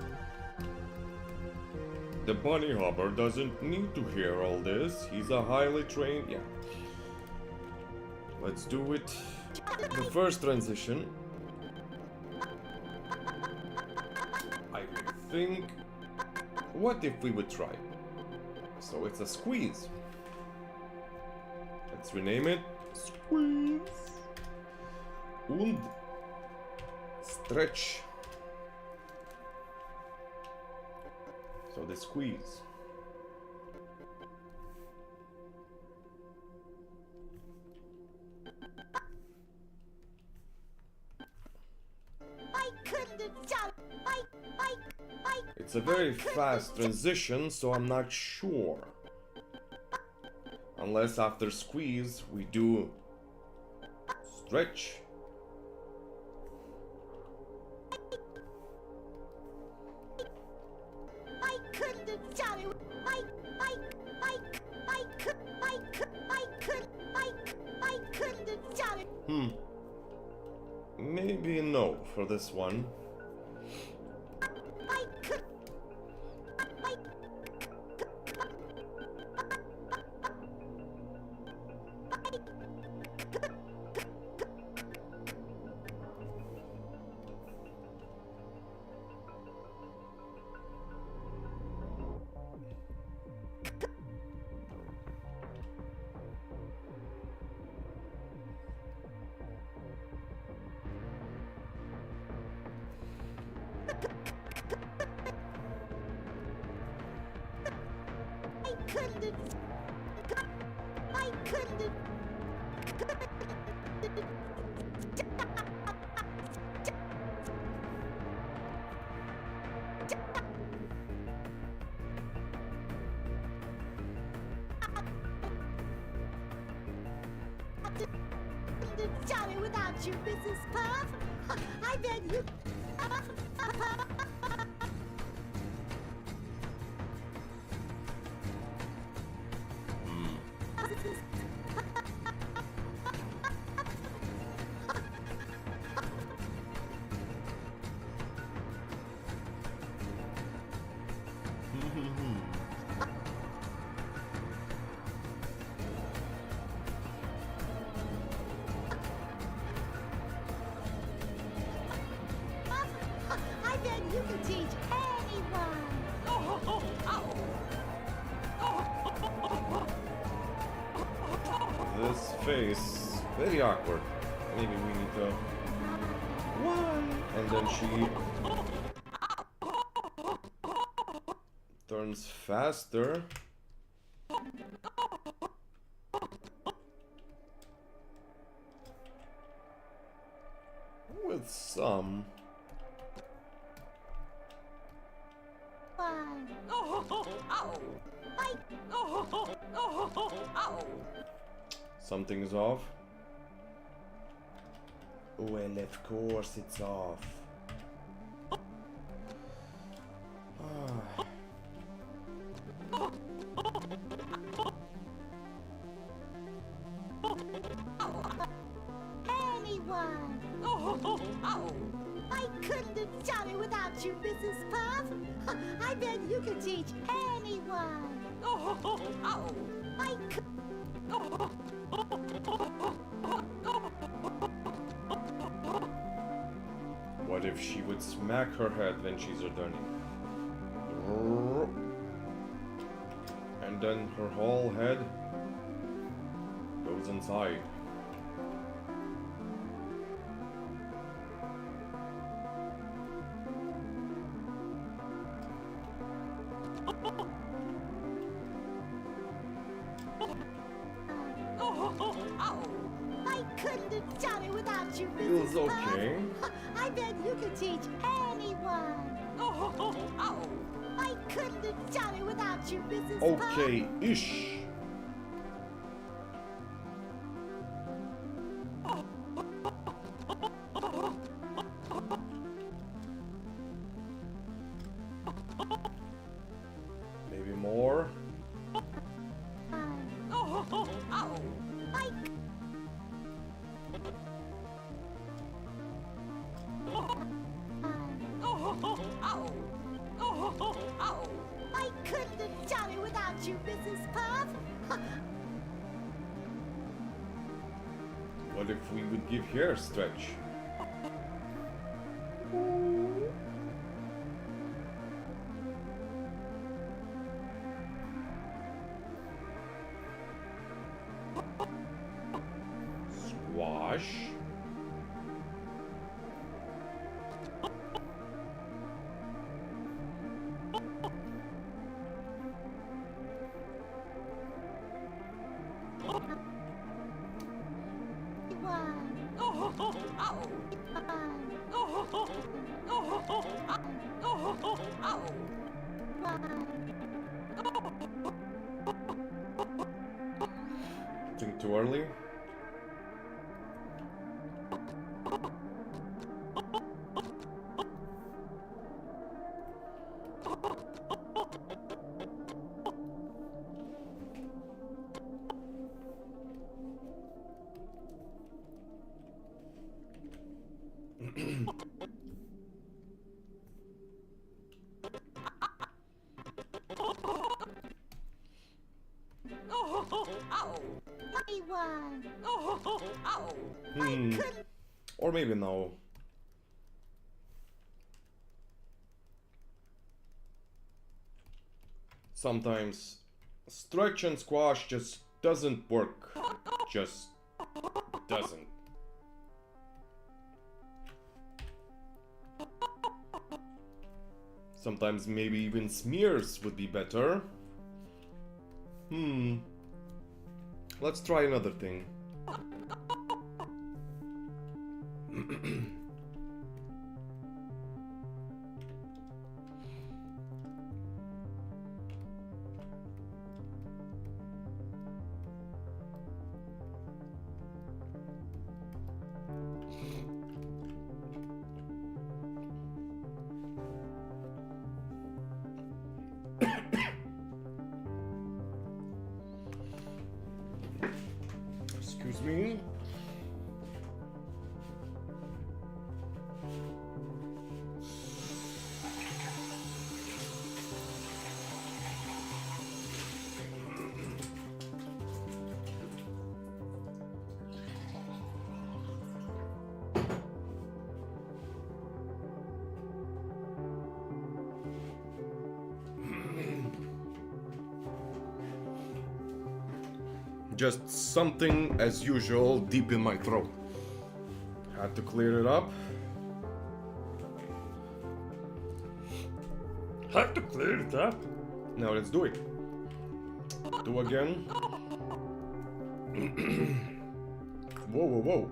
Speaker 1: The bunny hopper doesn't need to hear all this. He's a highly trained. Yeah. Let's do it. The first transition. I think. What if we would try? So it's a squeeze. Let's rename it. Squeeze. Und stretch. So the squeeze.
Speaker 3: I couldn't have done.
Speaker 1: It's a very fast transition, so I'm not sure. Unless after squeeze we do stretch.
Speaker 3: I couldn't have done it. I couldn't have done it.
Speaker 1: Maybe no for this one.
Speaker 3: I could. Done it without you, Mrs. Puff. I bet you. I bet you can teach anyone.
Speaker 1: This face, very awkward. Maybe we need to. One, and then she turns faster. With some. Something's off.
Speaker 2: well, of course it's off.
Speaker 3: Anyone. I couldn't have done it without you, Mrs. Puff. I bet you can teach anyone. I could.
Speaker 1: What if she would smack her head when she's done? And then her whole head goes inside.
Speaker 3: I couldn't have done it without you,
Speaker 1: Feels
Speaker 3: Mrs. Puff.
Speaker 1: okay.
Speaker 3: I bet you can teach anyone. I couldn't have done it without you, Mrs. Puff.
Speaker 1: Okay-ish. Maybe more.
Speaker 3: Mike. I couldn't have done it without you, Mrs. Puff.
Speaker 1: What if we would give here a stretch? Squash. Think too early?
Speaker 3: I won.
Speaker 1: Hmm. Or maybe no. Sometimes stretch and squash just doesn't work. Just doesn't. Sometimes maybe even smears would be better. Let's try another thing. Excuse me. Just something as usual deep in my throat. Had to clear it up. Had to clear it up. Now let's do it. Do again. Whoa, whoa, whoa.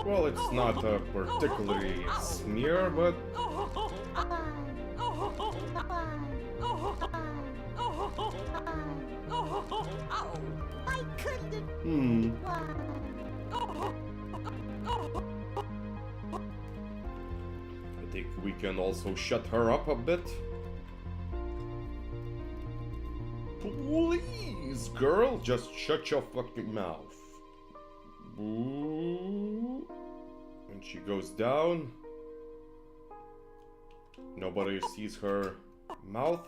Speaker 1: Well, it's not a particularly smear, but
Speaker 3: I couldn't.
Speaker 1: I think we can also shut her up a bit. Please, girl, just shut your fucking mouth. Ooh. And she goes down. Nobody sees her mouth.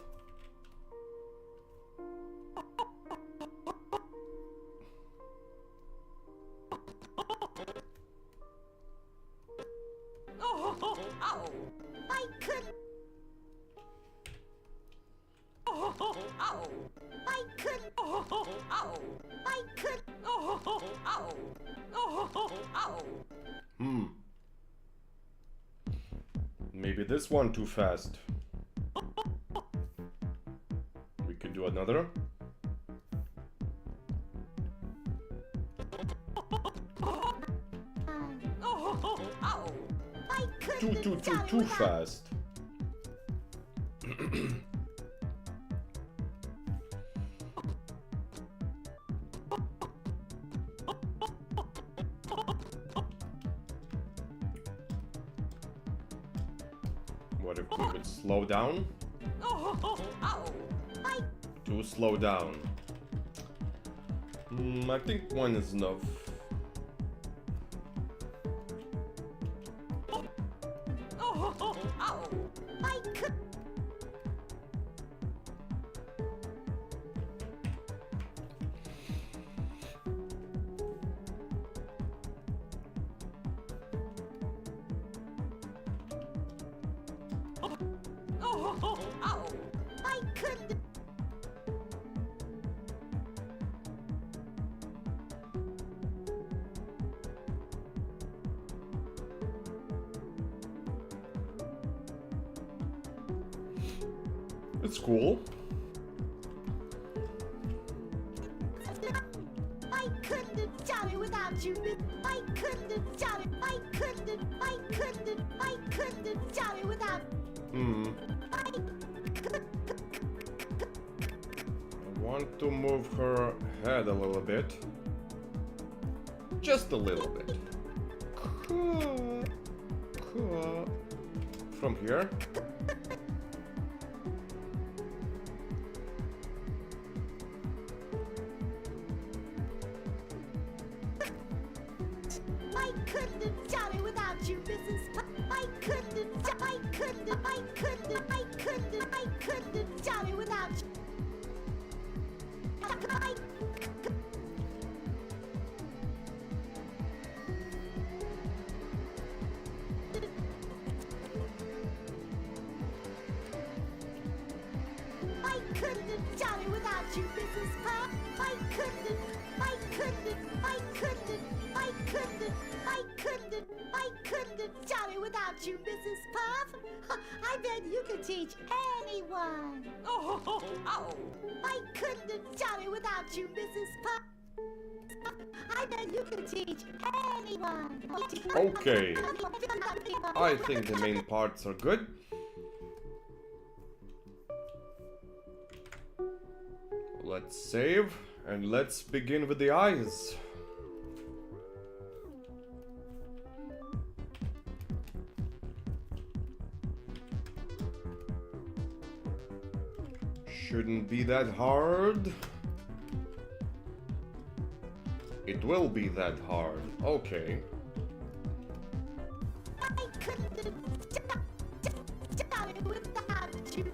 Speaker 3: I couldn't. I couldn't. I couldn't.
Speaker 1: Maybe this one too fast. We can do another.
Speaker 3: I couldn't.
Speaker 1: Too fast. What if we could slow down? To slow down. I think one is enough.
Speaker 3: I could. I couldn't.
Speaker 1: It's cool.
Speaker 3: I couldn't have done it without you. I couldn't have done it. I couldn't have done it without.
Speaker 1: I want to move her head a little bit. Just a little bit. From here.
Speaker 3: I couldn't have done it without you, Mrs. I couldn't have. I couldn't have done it without you. I couldn't have done it without you, Mrs. Pop. I couldn't have done it without you, Mrs. Puff. I bet you could teach anyone. I couldn't have done it without you, Mrs. Puff. I bet you could teach anyone.
Speaker 1: Okay. I think the main parts are good. Let's save and let's begin with the eyes. Shouldn't be that hard. It will be that hard. Okay.
Speaker 3: I couldn't have done it without you.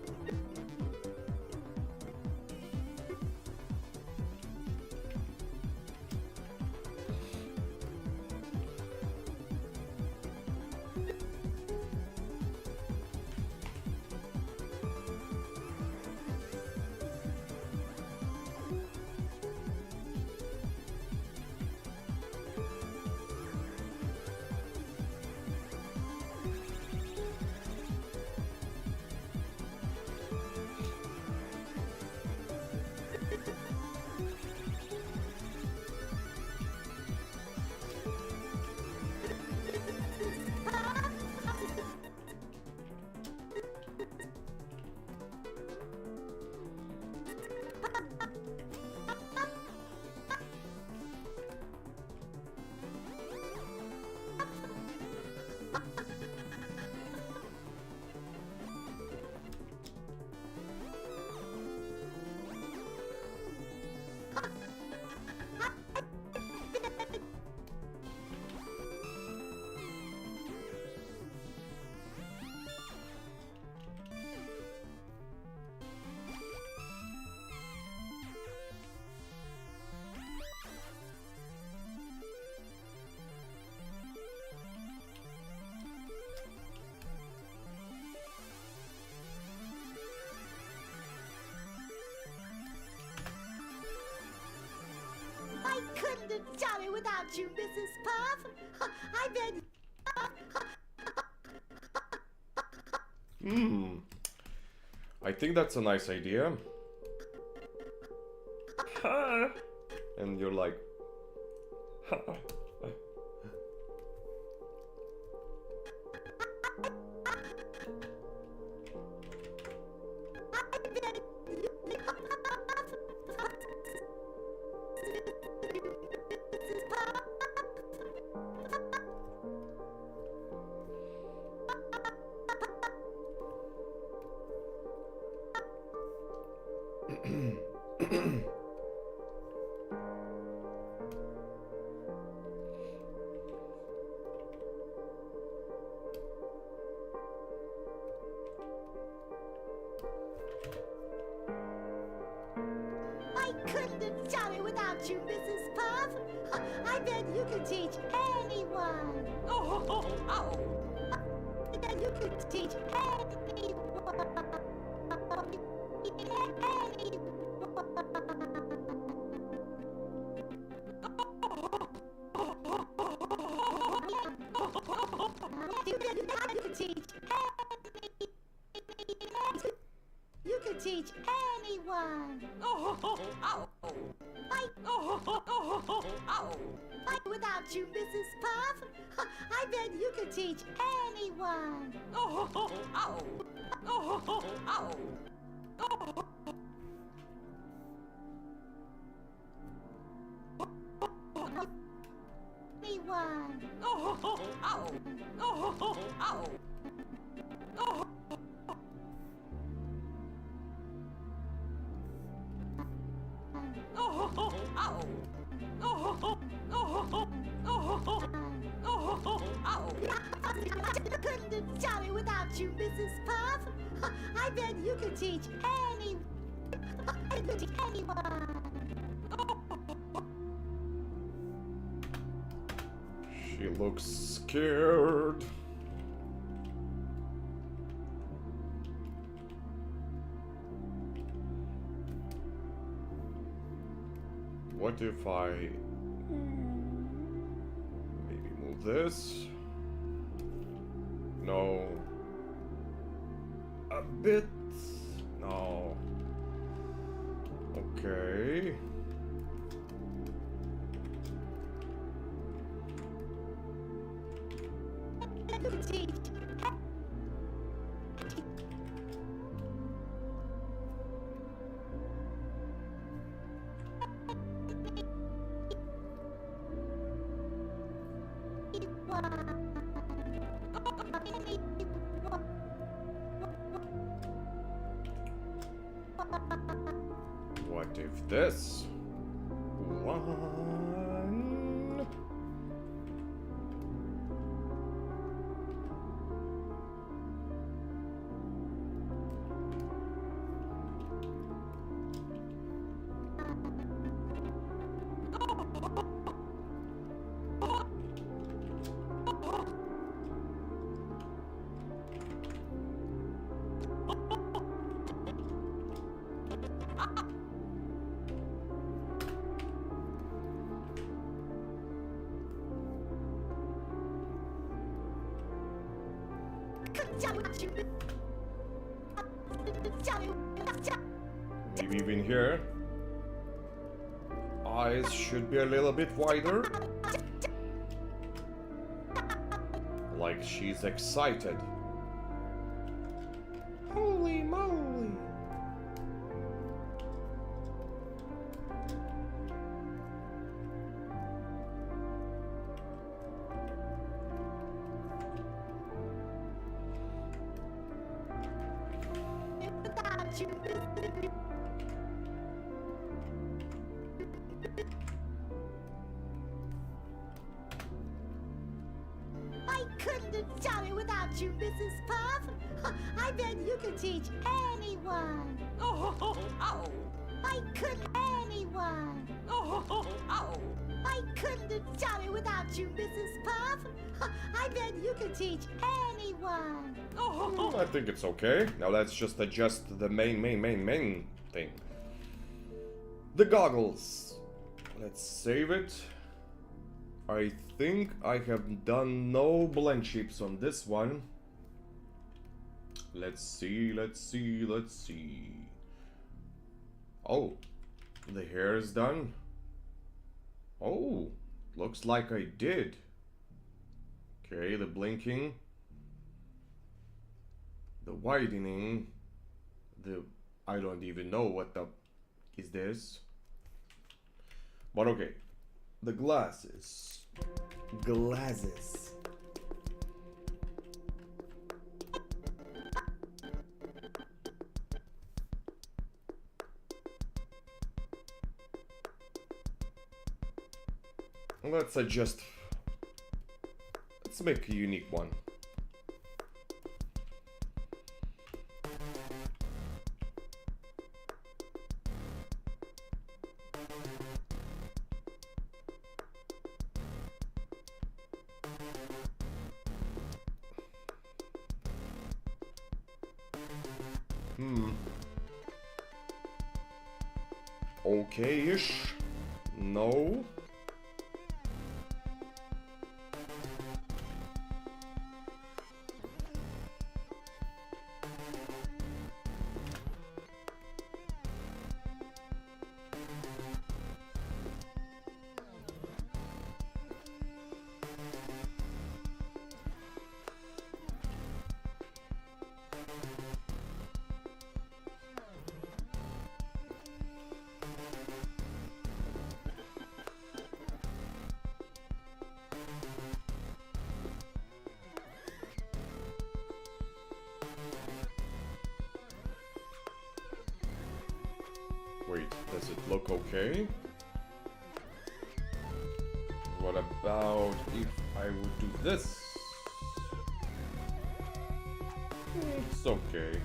Speaker 3: have done it without you, Mrs. Puff. I bet.
Speaker 1: I think that's a nice idea. And you're like...
Speaker 3: I couldn't have done it without you, Mrs. Puff. I bet you could teach anyone. I bet you could teach anyone. You could teach anyone. Without you, Mrs. Puff, I bet you could teach anyone. Anyone. I couldn't have done it without you, Mrs. Puff. I bet you could teach anyone. I could teach anyone.
Speaker 1: She looks scared. What if I maybe move this? No. A bit. No. Okay.
Speaker 3: I could teach.
Speaker 1: What if this one? Maybe even here. Eyes should be a little bit wider. Like she's excited. Holy moly!
Speaker 3: I couldn't have done it without you, Mrs. Puff. I bet you could teach anyone. I couldn't anyone. I couldn't have done it without you, Mrs. Puff. I bet you could teach anyone.
Speaker 1: I think it's okay. Now let's just adjust the main thing. The goggles. Let's save it. I think I have done no blend shapes on this one. Let's see, let's see, let's see. Oh, the hair is done. Oh, looks like I did. Okay, the blinking, the widening, the... I don't even know what the... is this? But okay, the glasses.
Speaker 2: Glasses.
Speaker 1: Let's adjust. Let's make a unique one. Okay-ish. No. Wait, does it look okay? What about if I would do this? It's okay.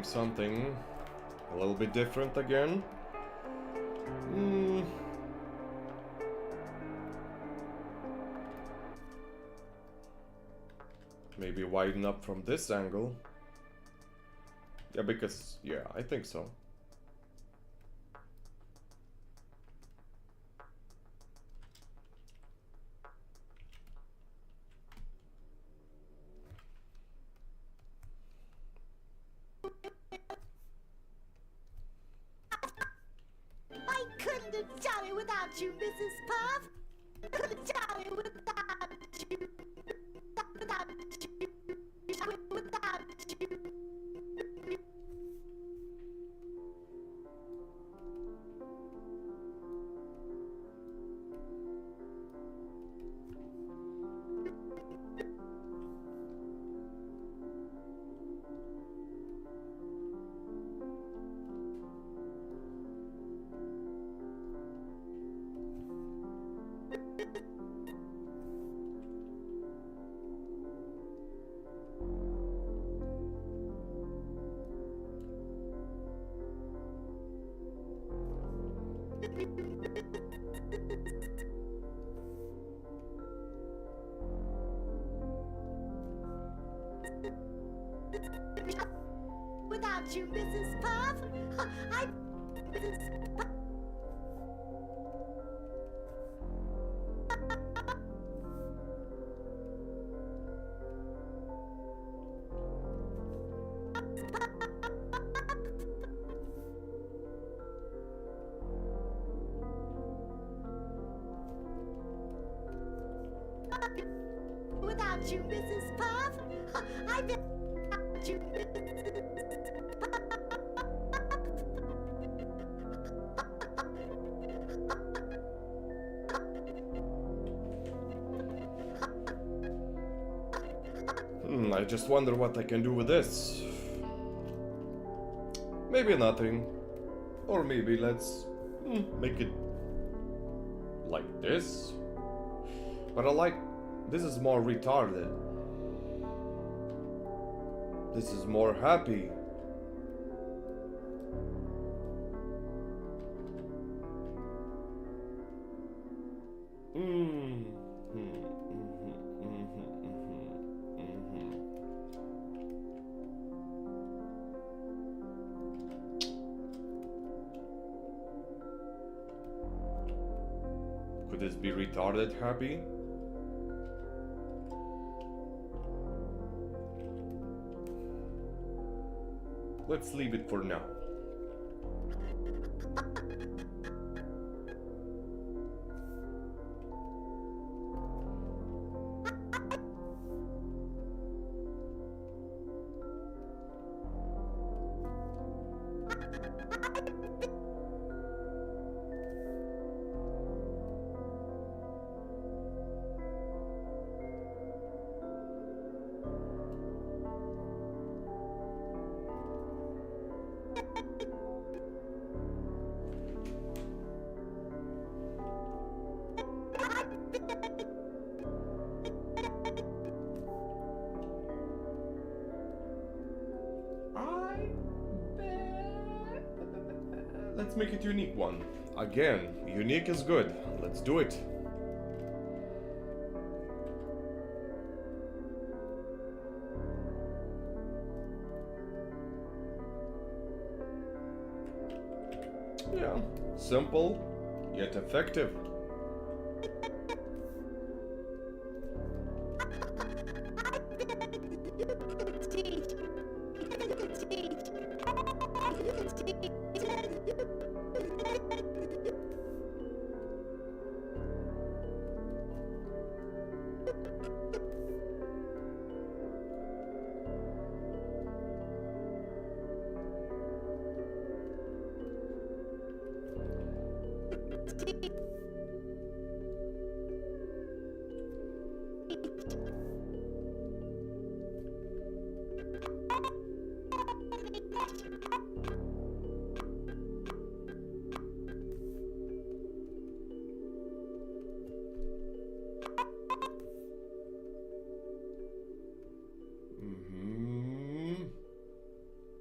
Speaker 1: Something. A little bit different again. Maybe widen up from this angle. Yeah, because, yeah, I think so.
Speaker 3: I couldn't have done it without you, Mrs. Puff. Couldn't have done it without you. Without you. Without you. Without you, Mrs. Puff, I... Mrs. Puff. Without you, Mrs. Puff, I bet you, Mrs. Puff.
Speaker 1: I just wonder what I can do with this. Maybe nothing. Or maybe let's make it like this. But I like... This is more retarded. This is more happy. Could this be retarded happy? Let's leave it for now. Let's make it unique one. Again, unique is good. Let's do it. Yeah, simple, yet effective.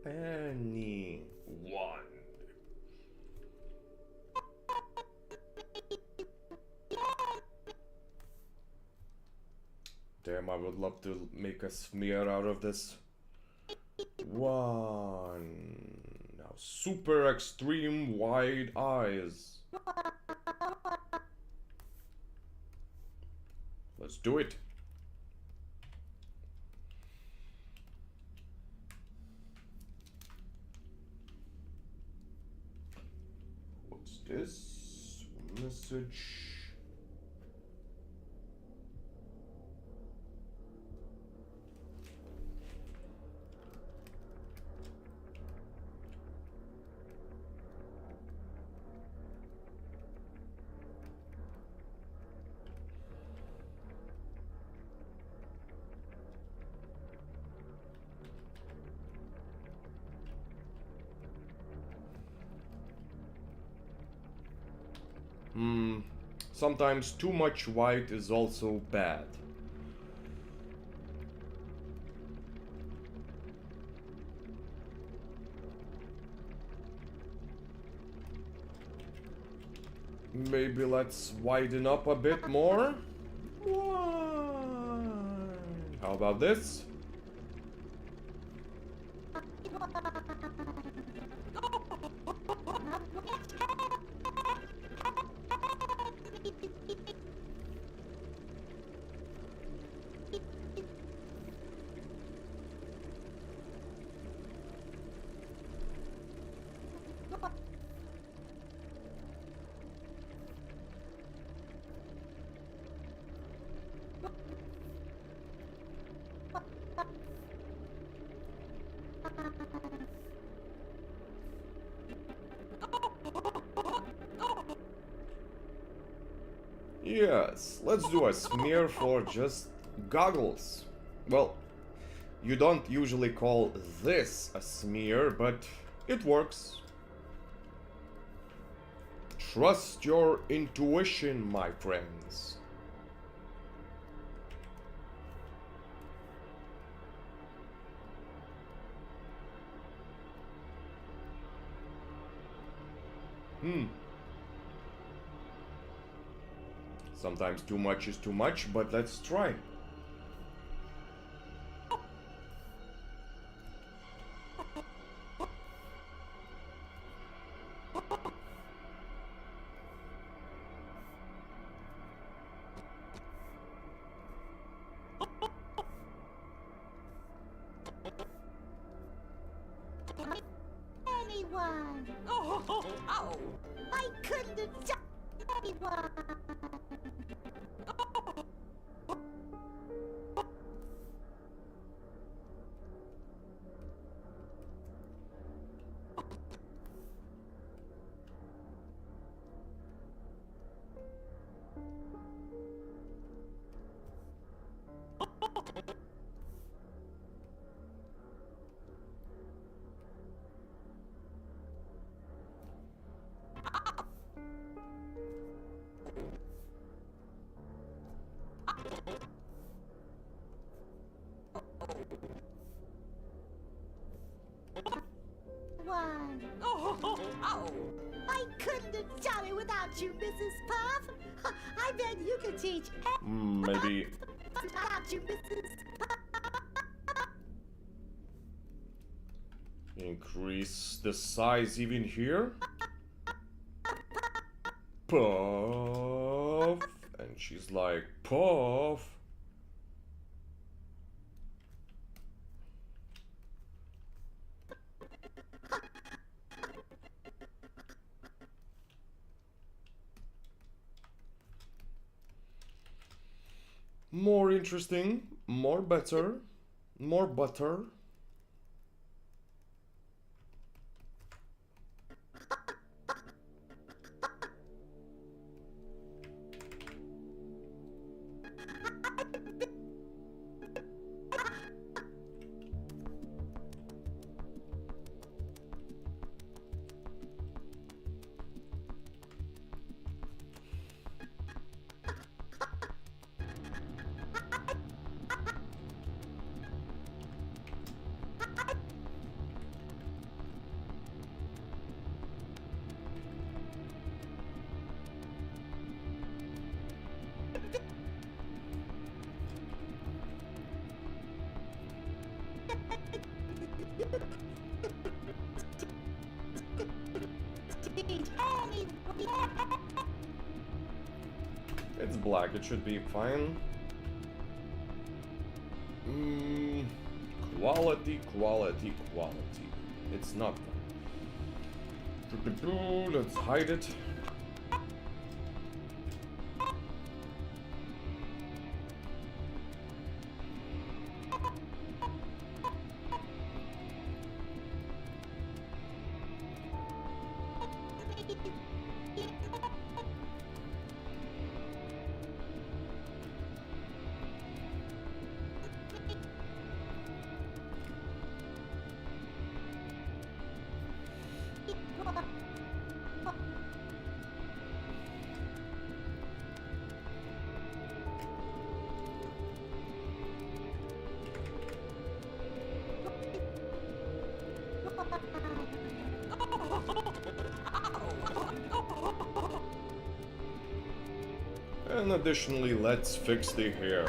Speaker 1: Anyone. Damn, I would love to make a smear out of this. One. Now, super extreme wide eyes. Let's do it. What's this? Message. Sometimes too much white is also bad. Maybe let's widen up a bit more. How about this? Yes, let's do a smear for just goggles. Well, you don't usually call this a smear, but it works. Trust your intuition, my friends. Sometimes too much is too much, but let's try.
Speaker 3: Anyone. Oh. I couldn't have done anyone. One. I couldn't have done it without you, Mrs. Puff. I bet you could teach
Speaker 1: Maybe
Speaker 3: without you, Mrs.
Speaker 1: increase the size even here. Puff. And she's like, Puff. More interesting, more better, more butter. It's black, it should be fine. Quality, quality, quality. It's not fine. Let's hide it. And additionally, let's fix the hair.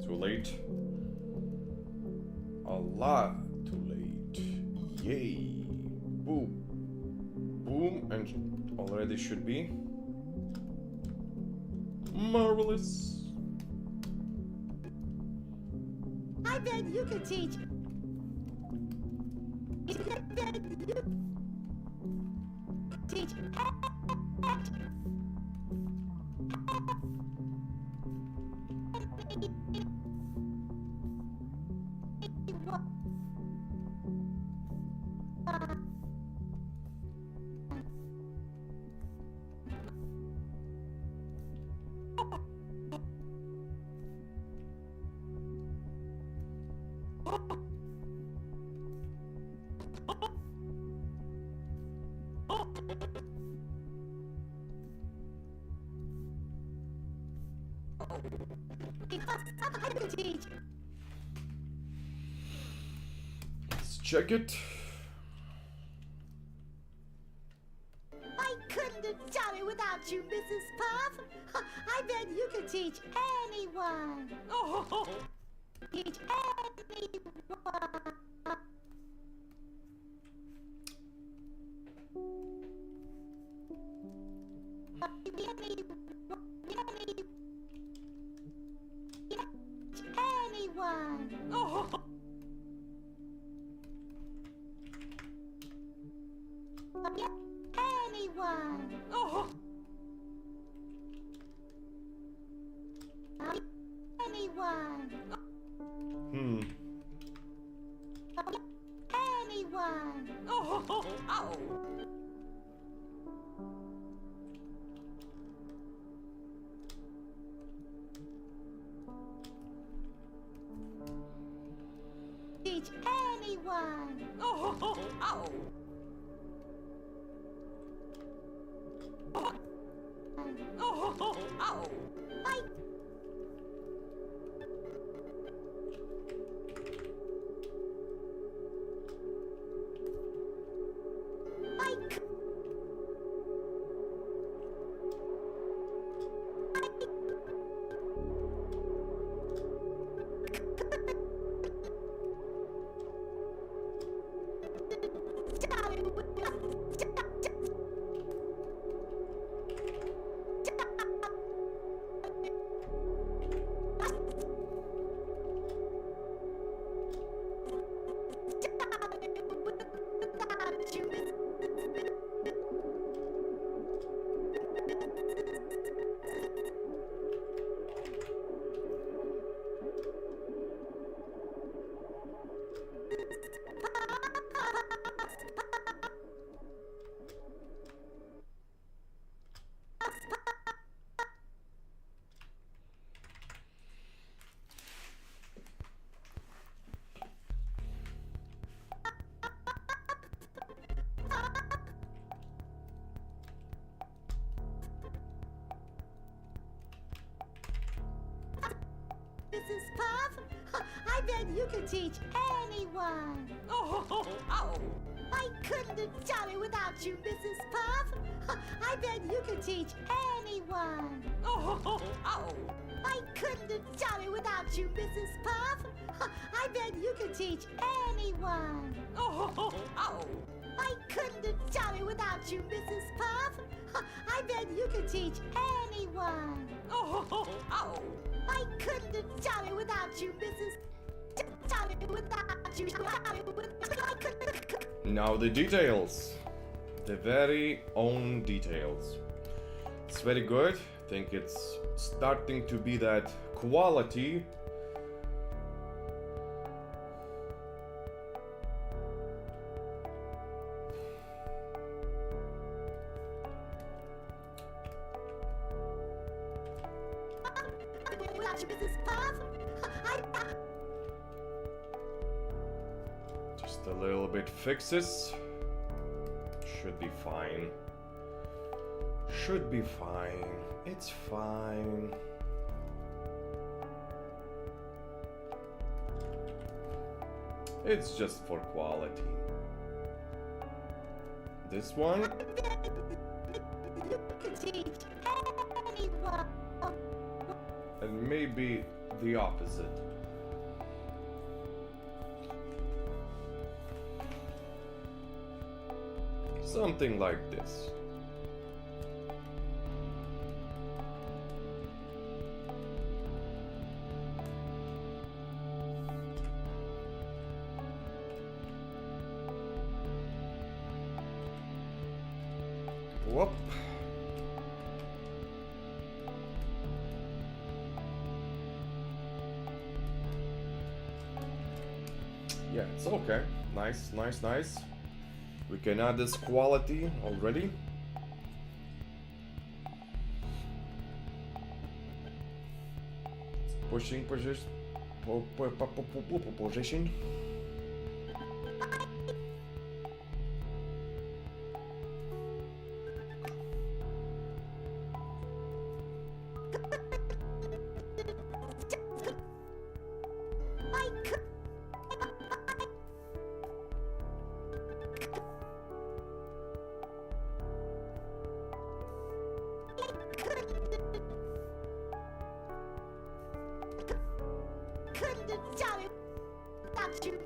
Speaker 1: Too late. A lot too late. Yay. Boom. Boom, and already should be. Marvelous.
Speaker 3: I bet you could teach. I bet you teach. I could teach.
Speaker 1: Let's check it.
Speaker 3: I couldn't have done it without you, Mrs. Puff. I bet you could teach anyone. Teach anyone. Anyone. Anyone. Anyone. Anyone. Teach anyone. I Mrs. Puff, I bet you could teach anyone. I couldn't have done it without you, Mrs. Puff. I bet you could teach anyone. I couldn't have done it without you, Mrs. Puff. I bet you could teach anyone. I couldn't have done it without you, Mrs. Puff. I bet you could teach anyone. I couldn't have done it without you, Mrs. Done it without you. I couldn't.
Speaker 1: Now the details. The very own details. It's very good. I think it's starting to be that quality.
Speaker 3: Without you, Mrs. Puff.
Speaker 1: Just a little bit fixes. Should be fine. Should be fine. It's fine. It's just for quality. This one?
Speaker 3: You could teach anyone.
Speaker 1: And maybe the opposite. Something like this. Whoop. Yeah, it's okay. Nice, nice, nice. We can add this quality already. Pushing position. Position.
Speaker 3: I could. Couldn't have done it without you.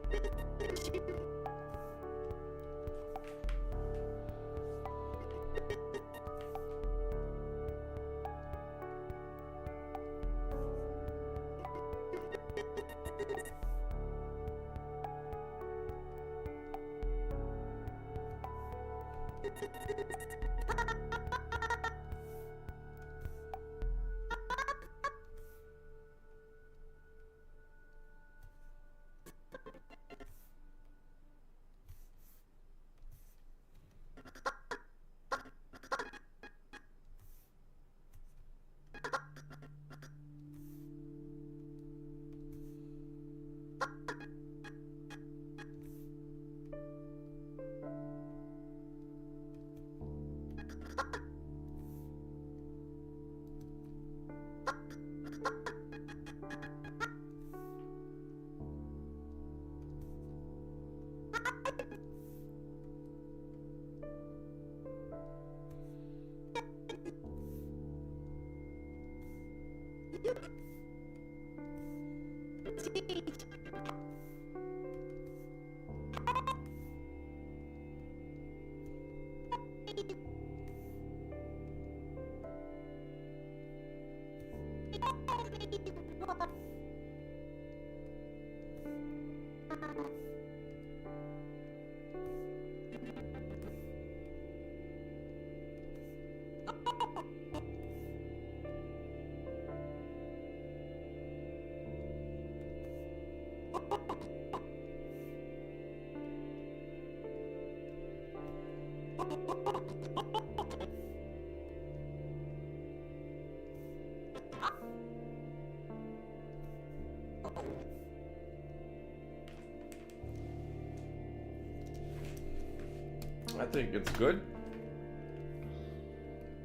Speaker 1: I think it's good.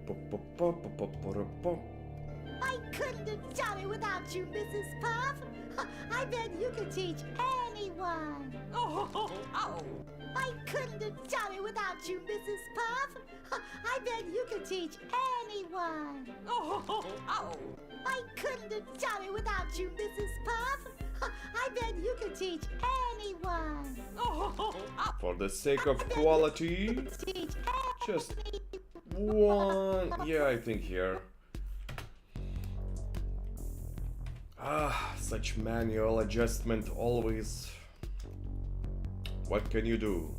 Speaker 3: I couldn't have done it without you, Mrs. Puff. I bet you could teach anyone. I I couldn't have done it without you, Mrs. Puff. I bet you could teach anyone. I couldn't have done it without you, Mrs. Puff. I bet you could teach anyone.
Speaker 1: For the sake of quality,
Speaker 3: Teach
Speaker 1: just one. Yeah, I think here. Such manual adjustment always. What can you do?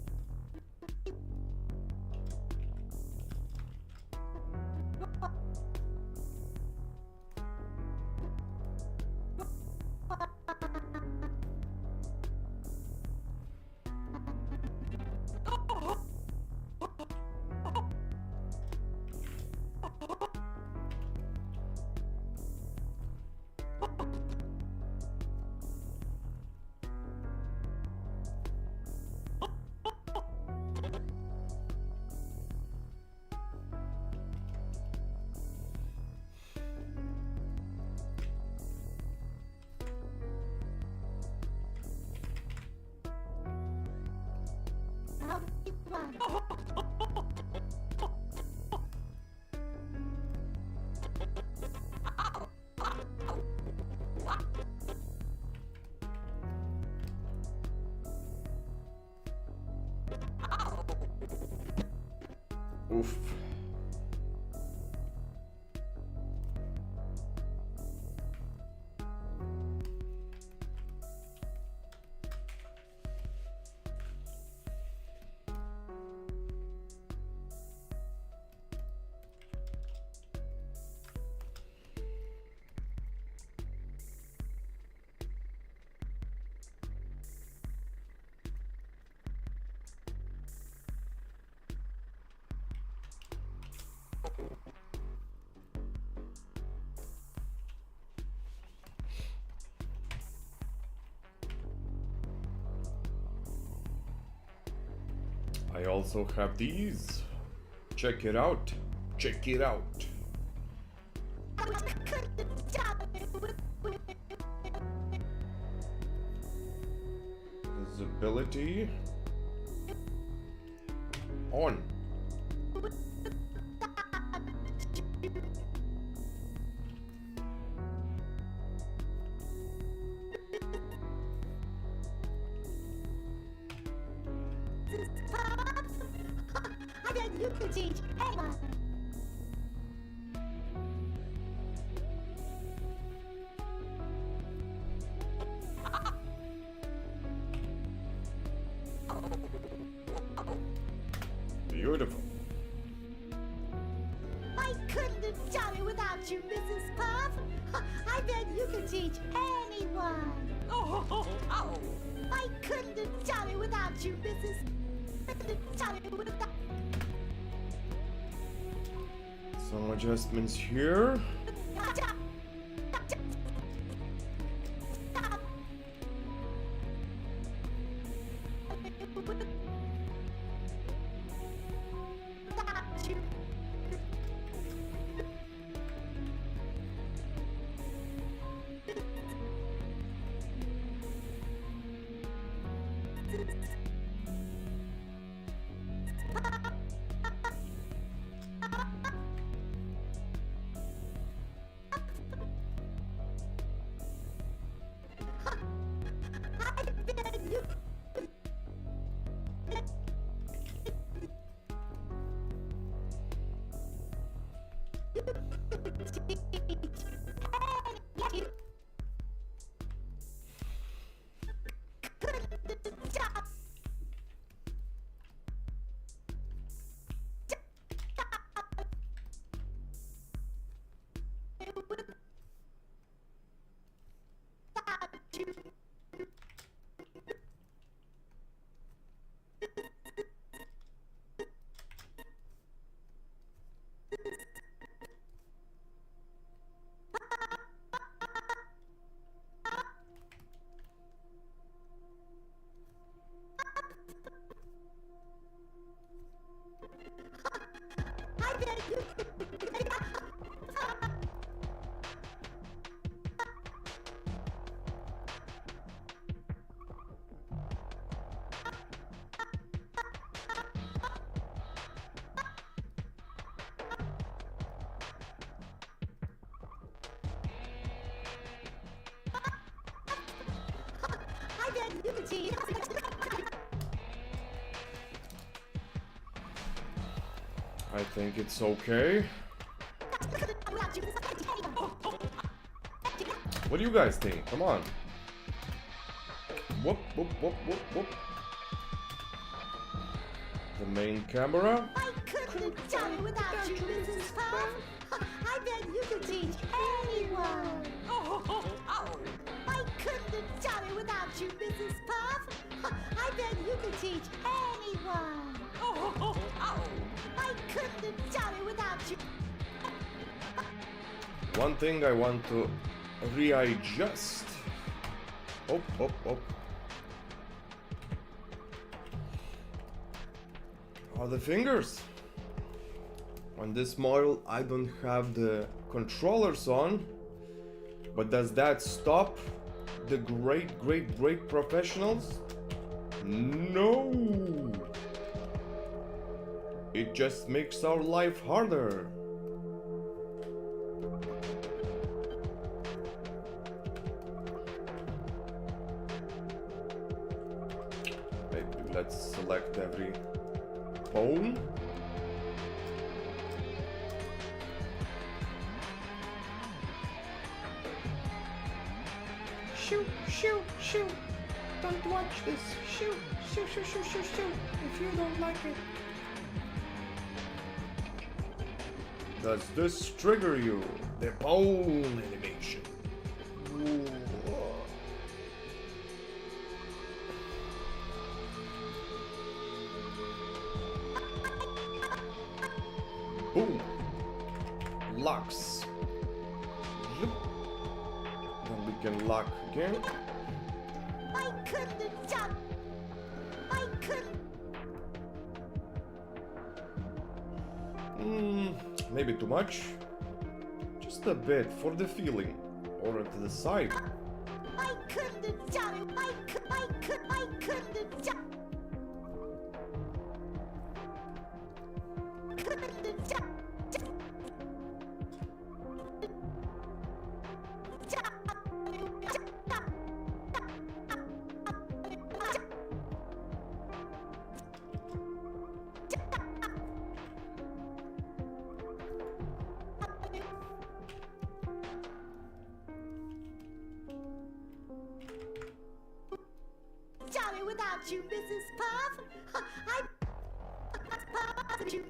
Speaker 1: Oof. I also have these. Check it out. Check it out. Visibility on.
Speaker 3: I bet you could teach anyone.
Speaker 1: Beautiful.
Speaker 3: I couldn't have done it without you, Mrs. Puff. I bet you could teach anyone. I couldn't have done it without you, Mrs.
Speaker 1: Some adjustments here. I think it's okay. What do you guys think? Come on. Whoop, whoop, whoop, whoop, whoop. The main camera.
Speaker 3: I couldn't have done it without you, Mrs. Puff. I bet you could teach anyone. I couldn't have done it without you, Mrs. Puff. I bet you could teach anyone. I couldn't have done it without you.
Speaker 1: One thing I want to readjust. Oh, oh, oh. Are the fingers. On this model I don't have the controllers on, but does that stop the great professionals? No! It just makes our life harder. Maybe let's select every bone.
Speaker 4: Shoot, shoot, shoot. Don't watch this. Shoot, shoot, shoot, shoot, shoot, shoot. If you don't like it.
Speaker 1: Does this trigger you? The bone animation. Boom. Locks. Then we can lock again.
Speaker 3: I couldn't have done. I couldn't.
Speaker 1: Maybe too much. Just a bit for the feeling. Or to the side.
Speaker 3: I couldn't have done it. I couldn't have done. Couldn't have done. Done it without you, Mrs. Puff. You.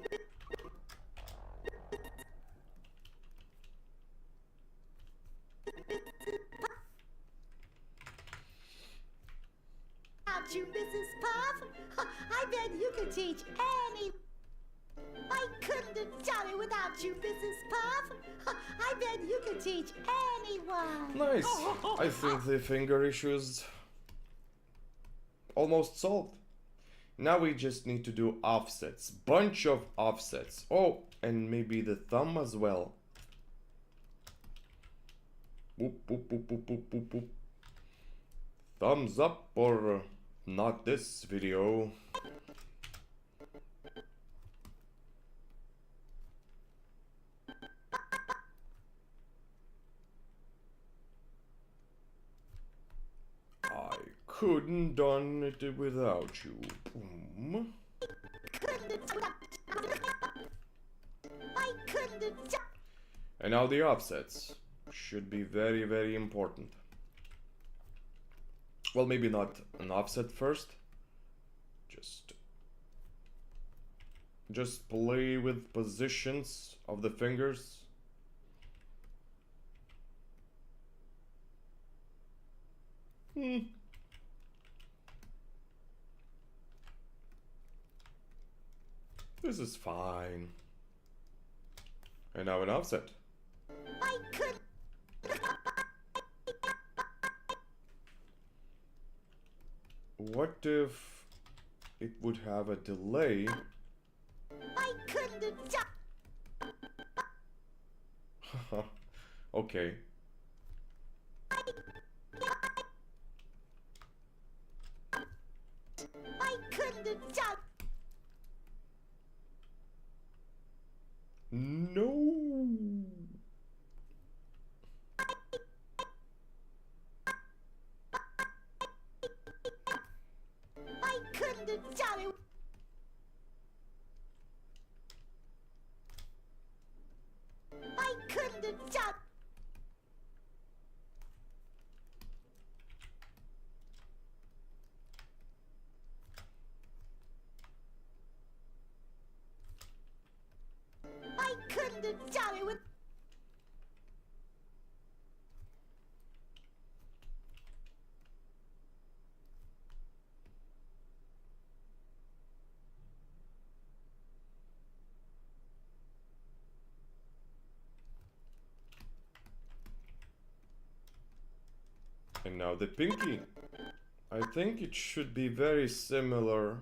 Speaker 3: Without you, Mrs. Puff. I bet you could teach any. I couldn't have done it without you, Mrs. Puff. I bet you could teach anyone.
Speaker 1: Nice. I think the finger issues almost solved. Now we just need to do offsets. Bunch of offsets. Oh, and maybe the thumb as well. Boop, boop, boop, boop, boop, boop, boop. Thumbs up or not this video. I couldn't done it without you. Boom.
Speaker 3: I couldn't have done.
Speaker 1: And now the offsets should be very, very important. Well, maybe not an offset first. Just play with positions of the fingers. This is fine. And now an offset.
Speaker 3: I could.
Speaker 1: What if it would have a delay?
Speaker 3: I couldn't have done.
Speaker 1: Okay.
Speaker 3: I couldn't have done.
Speaker 1: No.
Speaker 3: I couldn't have done it. I couldn't have done. I couldn't have done it with.
Speaker 1: And now the pinky. I think it should be very similar.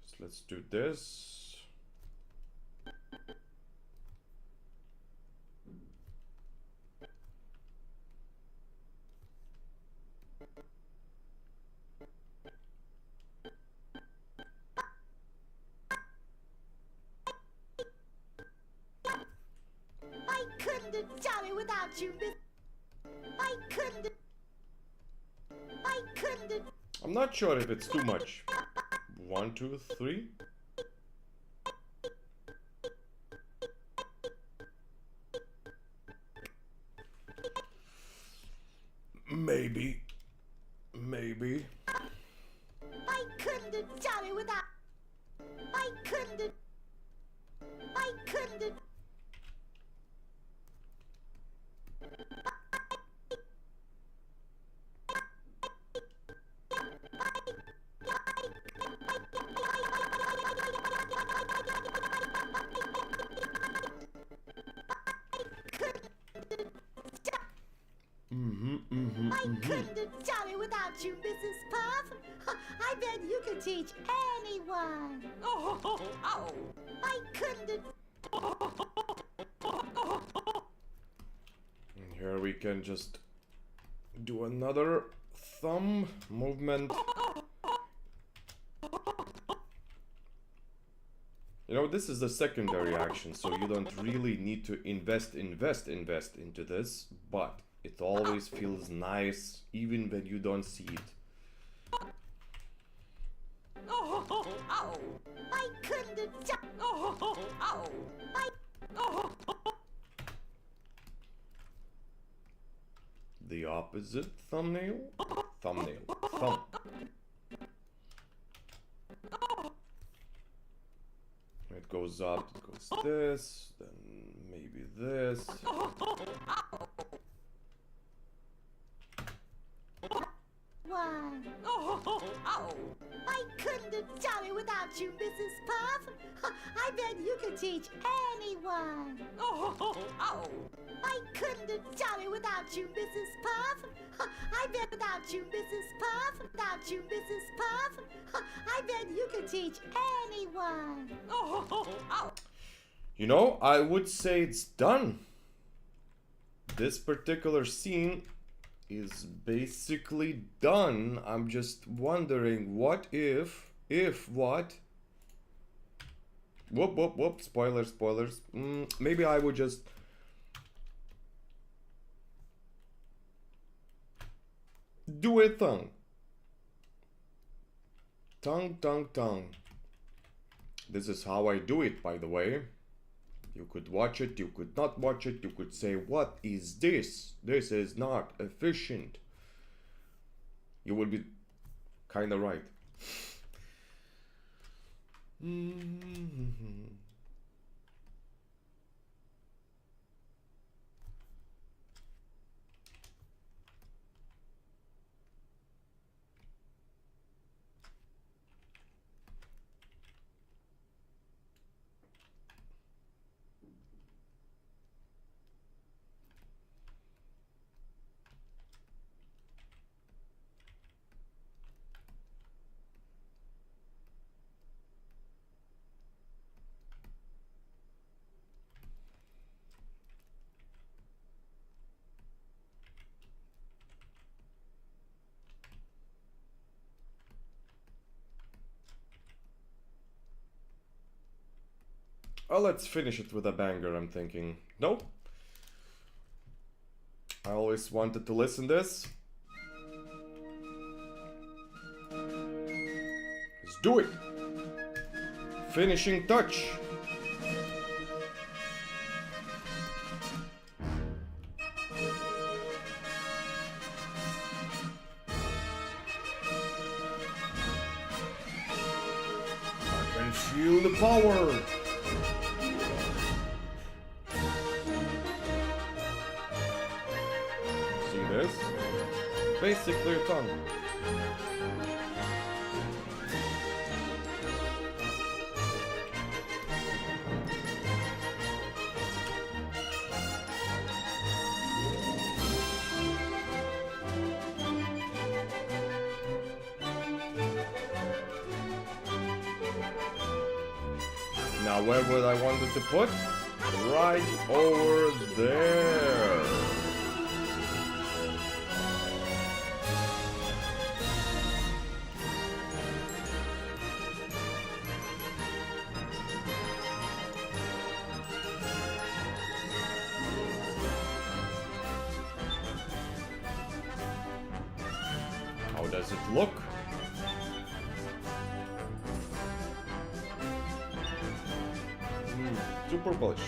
Speaker 1: So let's do this.
Speaker 3: I couldn't have done it without you, Miss. I couldn't have. I couldn't have.
Speaker 1: I'm not sure if it's too much. 1, 2, 3. Maybe. Maybe.
Speaker 3: I couldn't have done it without. I couldn't have. I couldn't have. I couldn't have done it without you, Mrs. Puff. I bet you could teach anyone. I couldn't have.
Speaker 1: And here we can just do another thumb movement. You know, this is the secondary action, so you don't really need to invest into this, but it always feels nice, even when you don't see it.
Speaker 3: I couldn't have done.
Speaker 1: The opposite thumbnail? Thumbnail. Thumb. It goes up, it goes this, then maybe this.
Speaker 3: One. I couldn't have done it without you, Mrs. Puff. I bet you could teach anyone. I couldn't have done it without you, Mrs. Puff. I bet without you, Mrs. Puff. Without you, Mrs. Puff. I bet you could teach anyone.
Speaker 1: You know, I would say it's done. This particular scene is basically done. I'm just wondering, what if what? Whoop, spoilers. Maybe I would just do a tongue. Tongue. This is how I do it, by the way. You could watch it, you could not watch it, you could say, what is this? This is not efficient. You would be kinda right. Oh, let's finish it with a banger, I'm thinking. No? I always wanted to listen this. Let's do it. Finishing touch. I can feel the power. See this? Basically a tongue. Now where would I want it to put? Right over there. How does it look? Super polish.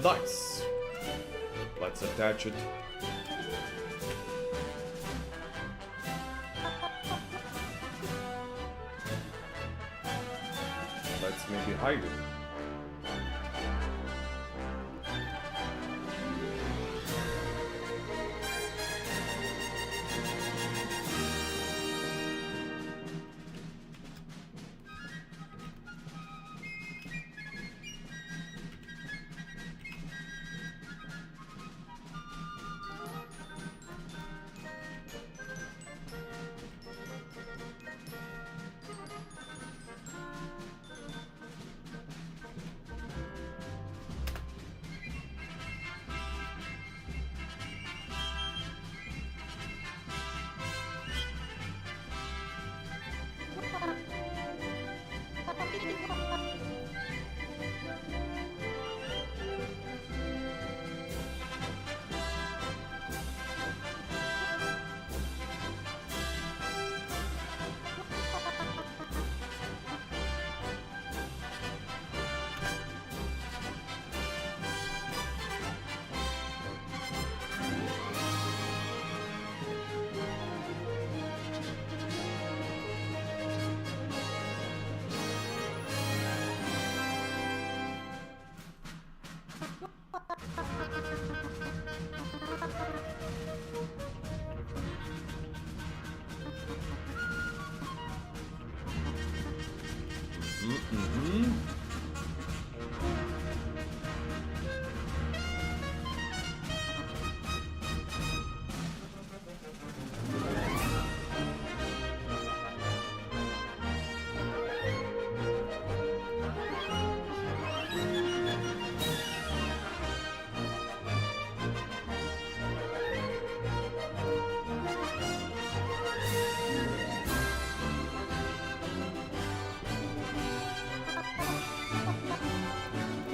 Speaker 1: Nice. Let's attach it. Let's maybe hide it.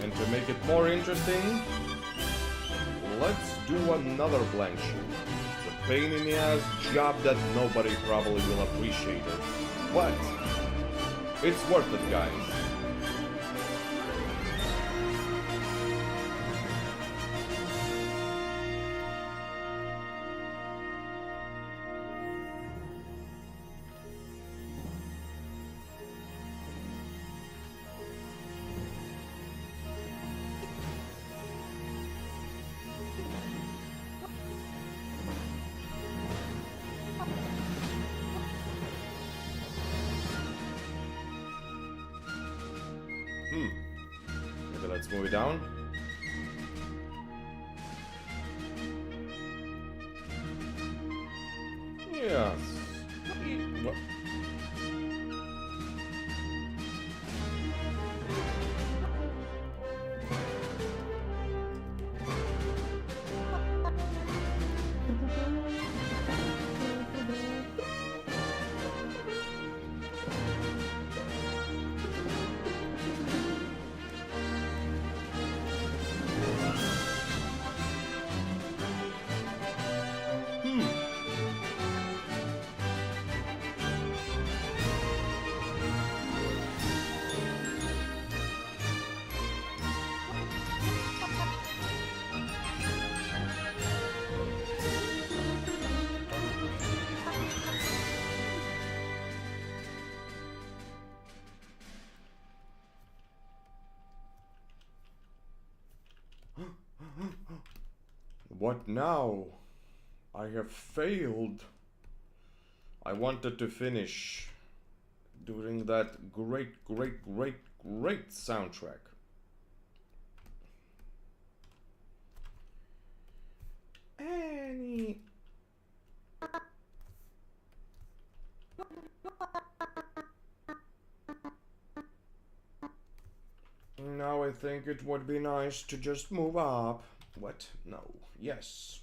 Speaker 1: To make it more interesting, let's do another blank sheet. It's a pain in the ass job that nobody probably will appreciate it, but it's worth it, guys. Let's move it down. Yes. What? What now? I have failed. I wanted to finish during that great soundtrack. Annie. Now I think it would be nice to just move up. What? No. Yes.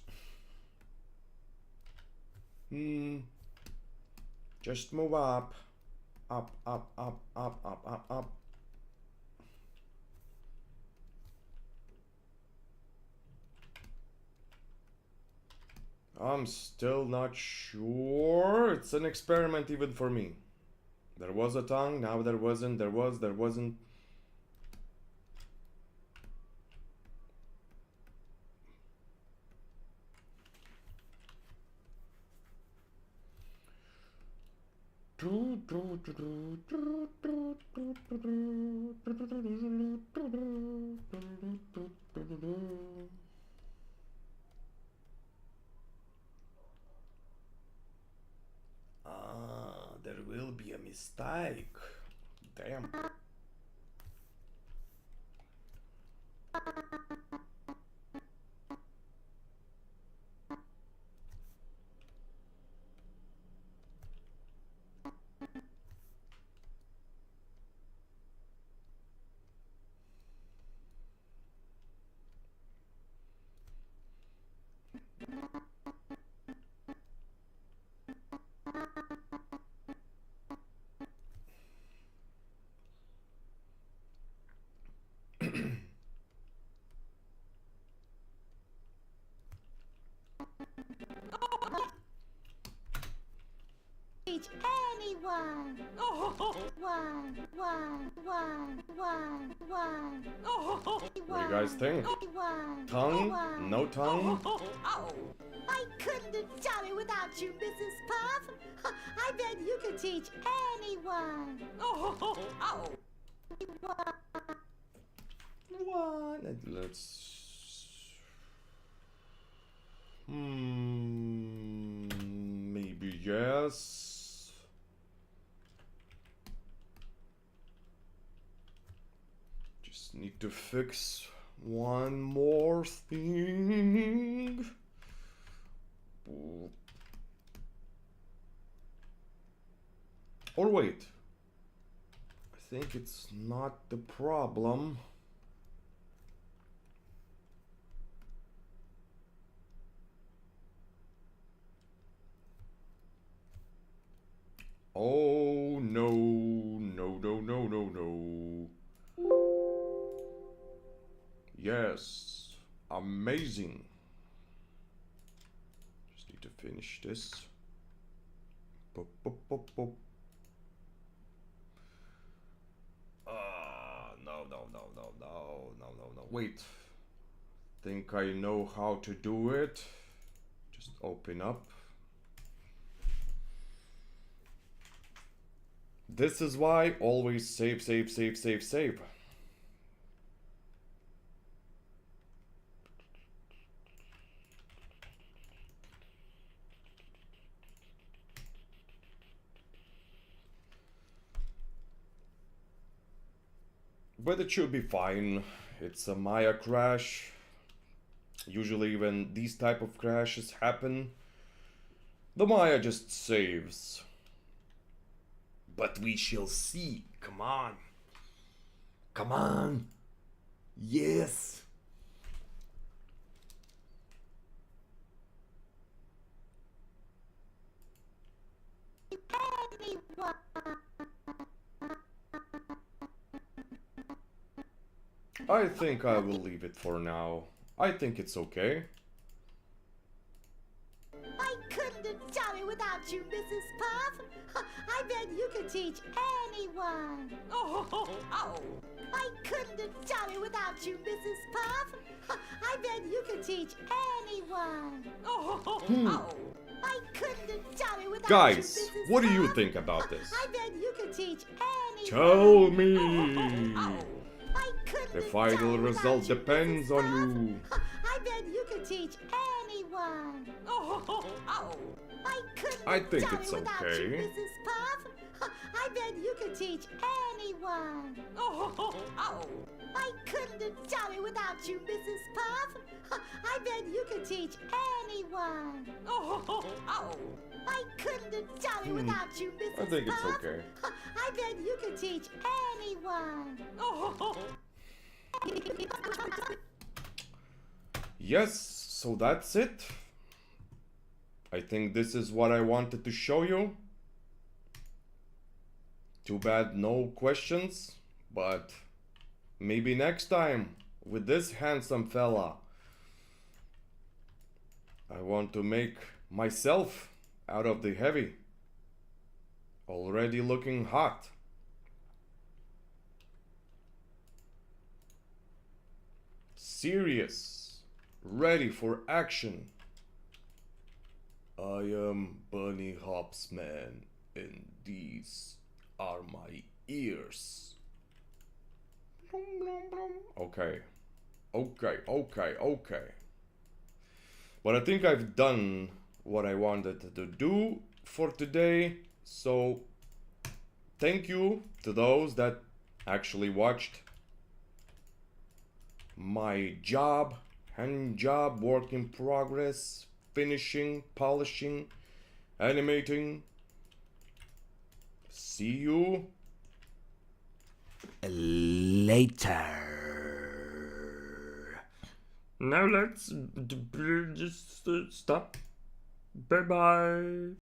Speaker 1: Just move up. Up, up, up, up, up, up, up. I'm still not sure. It's an experiment even for me. There was a tongue, now there wasn't, there wasn't. There will be a mistake. Damn.
Speaker 3: Teach anyone.
Speaker 1: What do you guys think? Tongue? No tongue?
Speaker 3: I couldn't have done it without you, Mrs. Puff. I bet you could teach anyone.
Speaker 1: One. Let's. Maybe yes. Just need to fix one more thing. Or wait. I think it's not the problem. Oh no, no, no, no, no, no. Yes, amazing. Just need to finish this. Pop, pop, pop, pop. No, no, no, no, no, no, no, no. Wait. Think I know how to do it. Just open up. This is why always save, save, save, save, save. But it should be fine. it's a Maya crash. Usually when these type of crashes happen, the Maya just saves. But we shall see. Come on. Come on. Yes.
Speaker 3: Anyone.
Speaker 1: I think I will leave it for now. I think it's okay.
Speaker 3: I couldn't have done it without you, Mrs. Puff. I bet you could teach anyone. I couldn't have done it without you, Mrs. Puff. I bet you could teach anyone. I couldn't have done it without
Speaker 1: Guys,
Speaker 3: you, Mrs.
Speaker 1: what do you
Speaker 3: Puff.
Speaker 1: think about this?
Speaker 3: I bet you could teach anyone.
Speaker 1: Tell me.
Speaker 3: I couldn't
Speaker 1: The
Speaker 3: have
Speaker 1: final
Speaker 3: done it without
Speaker 1: result
Speaker 3: you,
Speaker 1: depends
Speaker 3: Mrs.
Speaker 1: on
Speaker 3: Puff.
Speaker 1: you.
Speaker 3: I bet you could teach anyone. I couldn't
Speaker 1: I
Speaker 3: have
Speaker 1: think
Speaker 3: done
Speaker 1: it's
Speaker 3: it without you,
Speaker 1: okay.
Speaker 3: Mrs. Puff. I bet you could teach anyone. I couldn't have done it without you, Mrs. Puff. I bet you could teach anyone. I couldn't have done it without you, Mrs.
Speaker 1: I think it's
Speaker 3: Puff.
Speaker 1: okay.
Speaker 3: I bet you could teach anyone.
Speaker 1: Yes, so that's it. I think this is what I wanted to show you. Too bad no questions, but maybe next time with this handsome fella. I want to make myself out of the heavy. Already looking hot. Serious. Ready for action. I am Bunny Hops Man, and these are my ears. Okay. Okay. But I think I've done what I wanted to do for today. So, thank you to those that actually watched my hand job, work in progress, finishing, polishing, animating. See you later. Now let's just stop. Bye bye.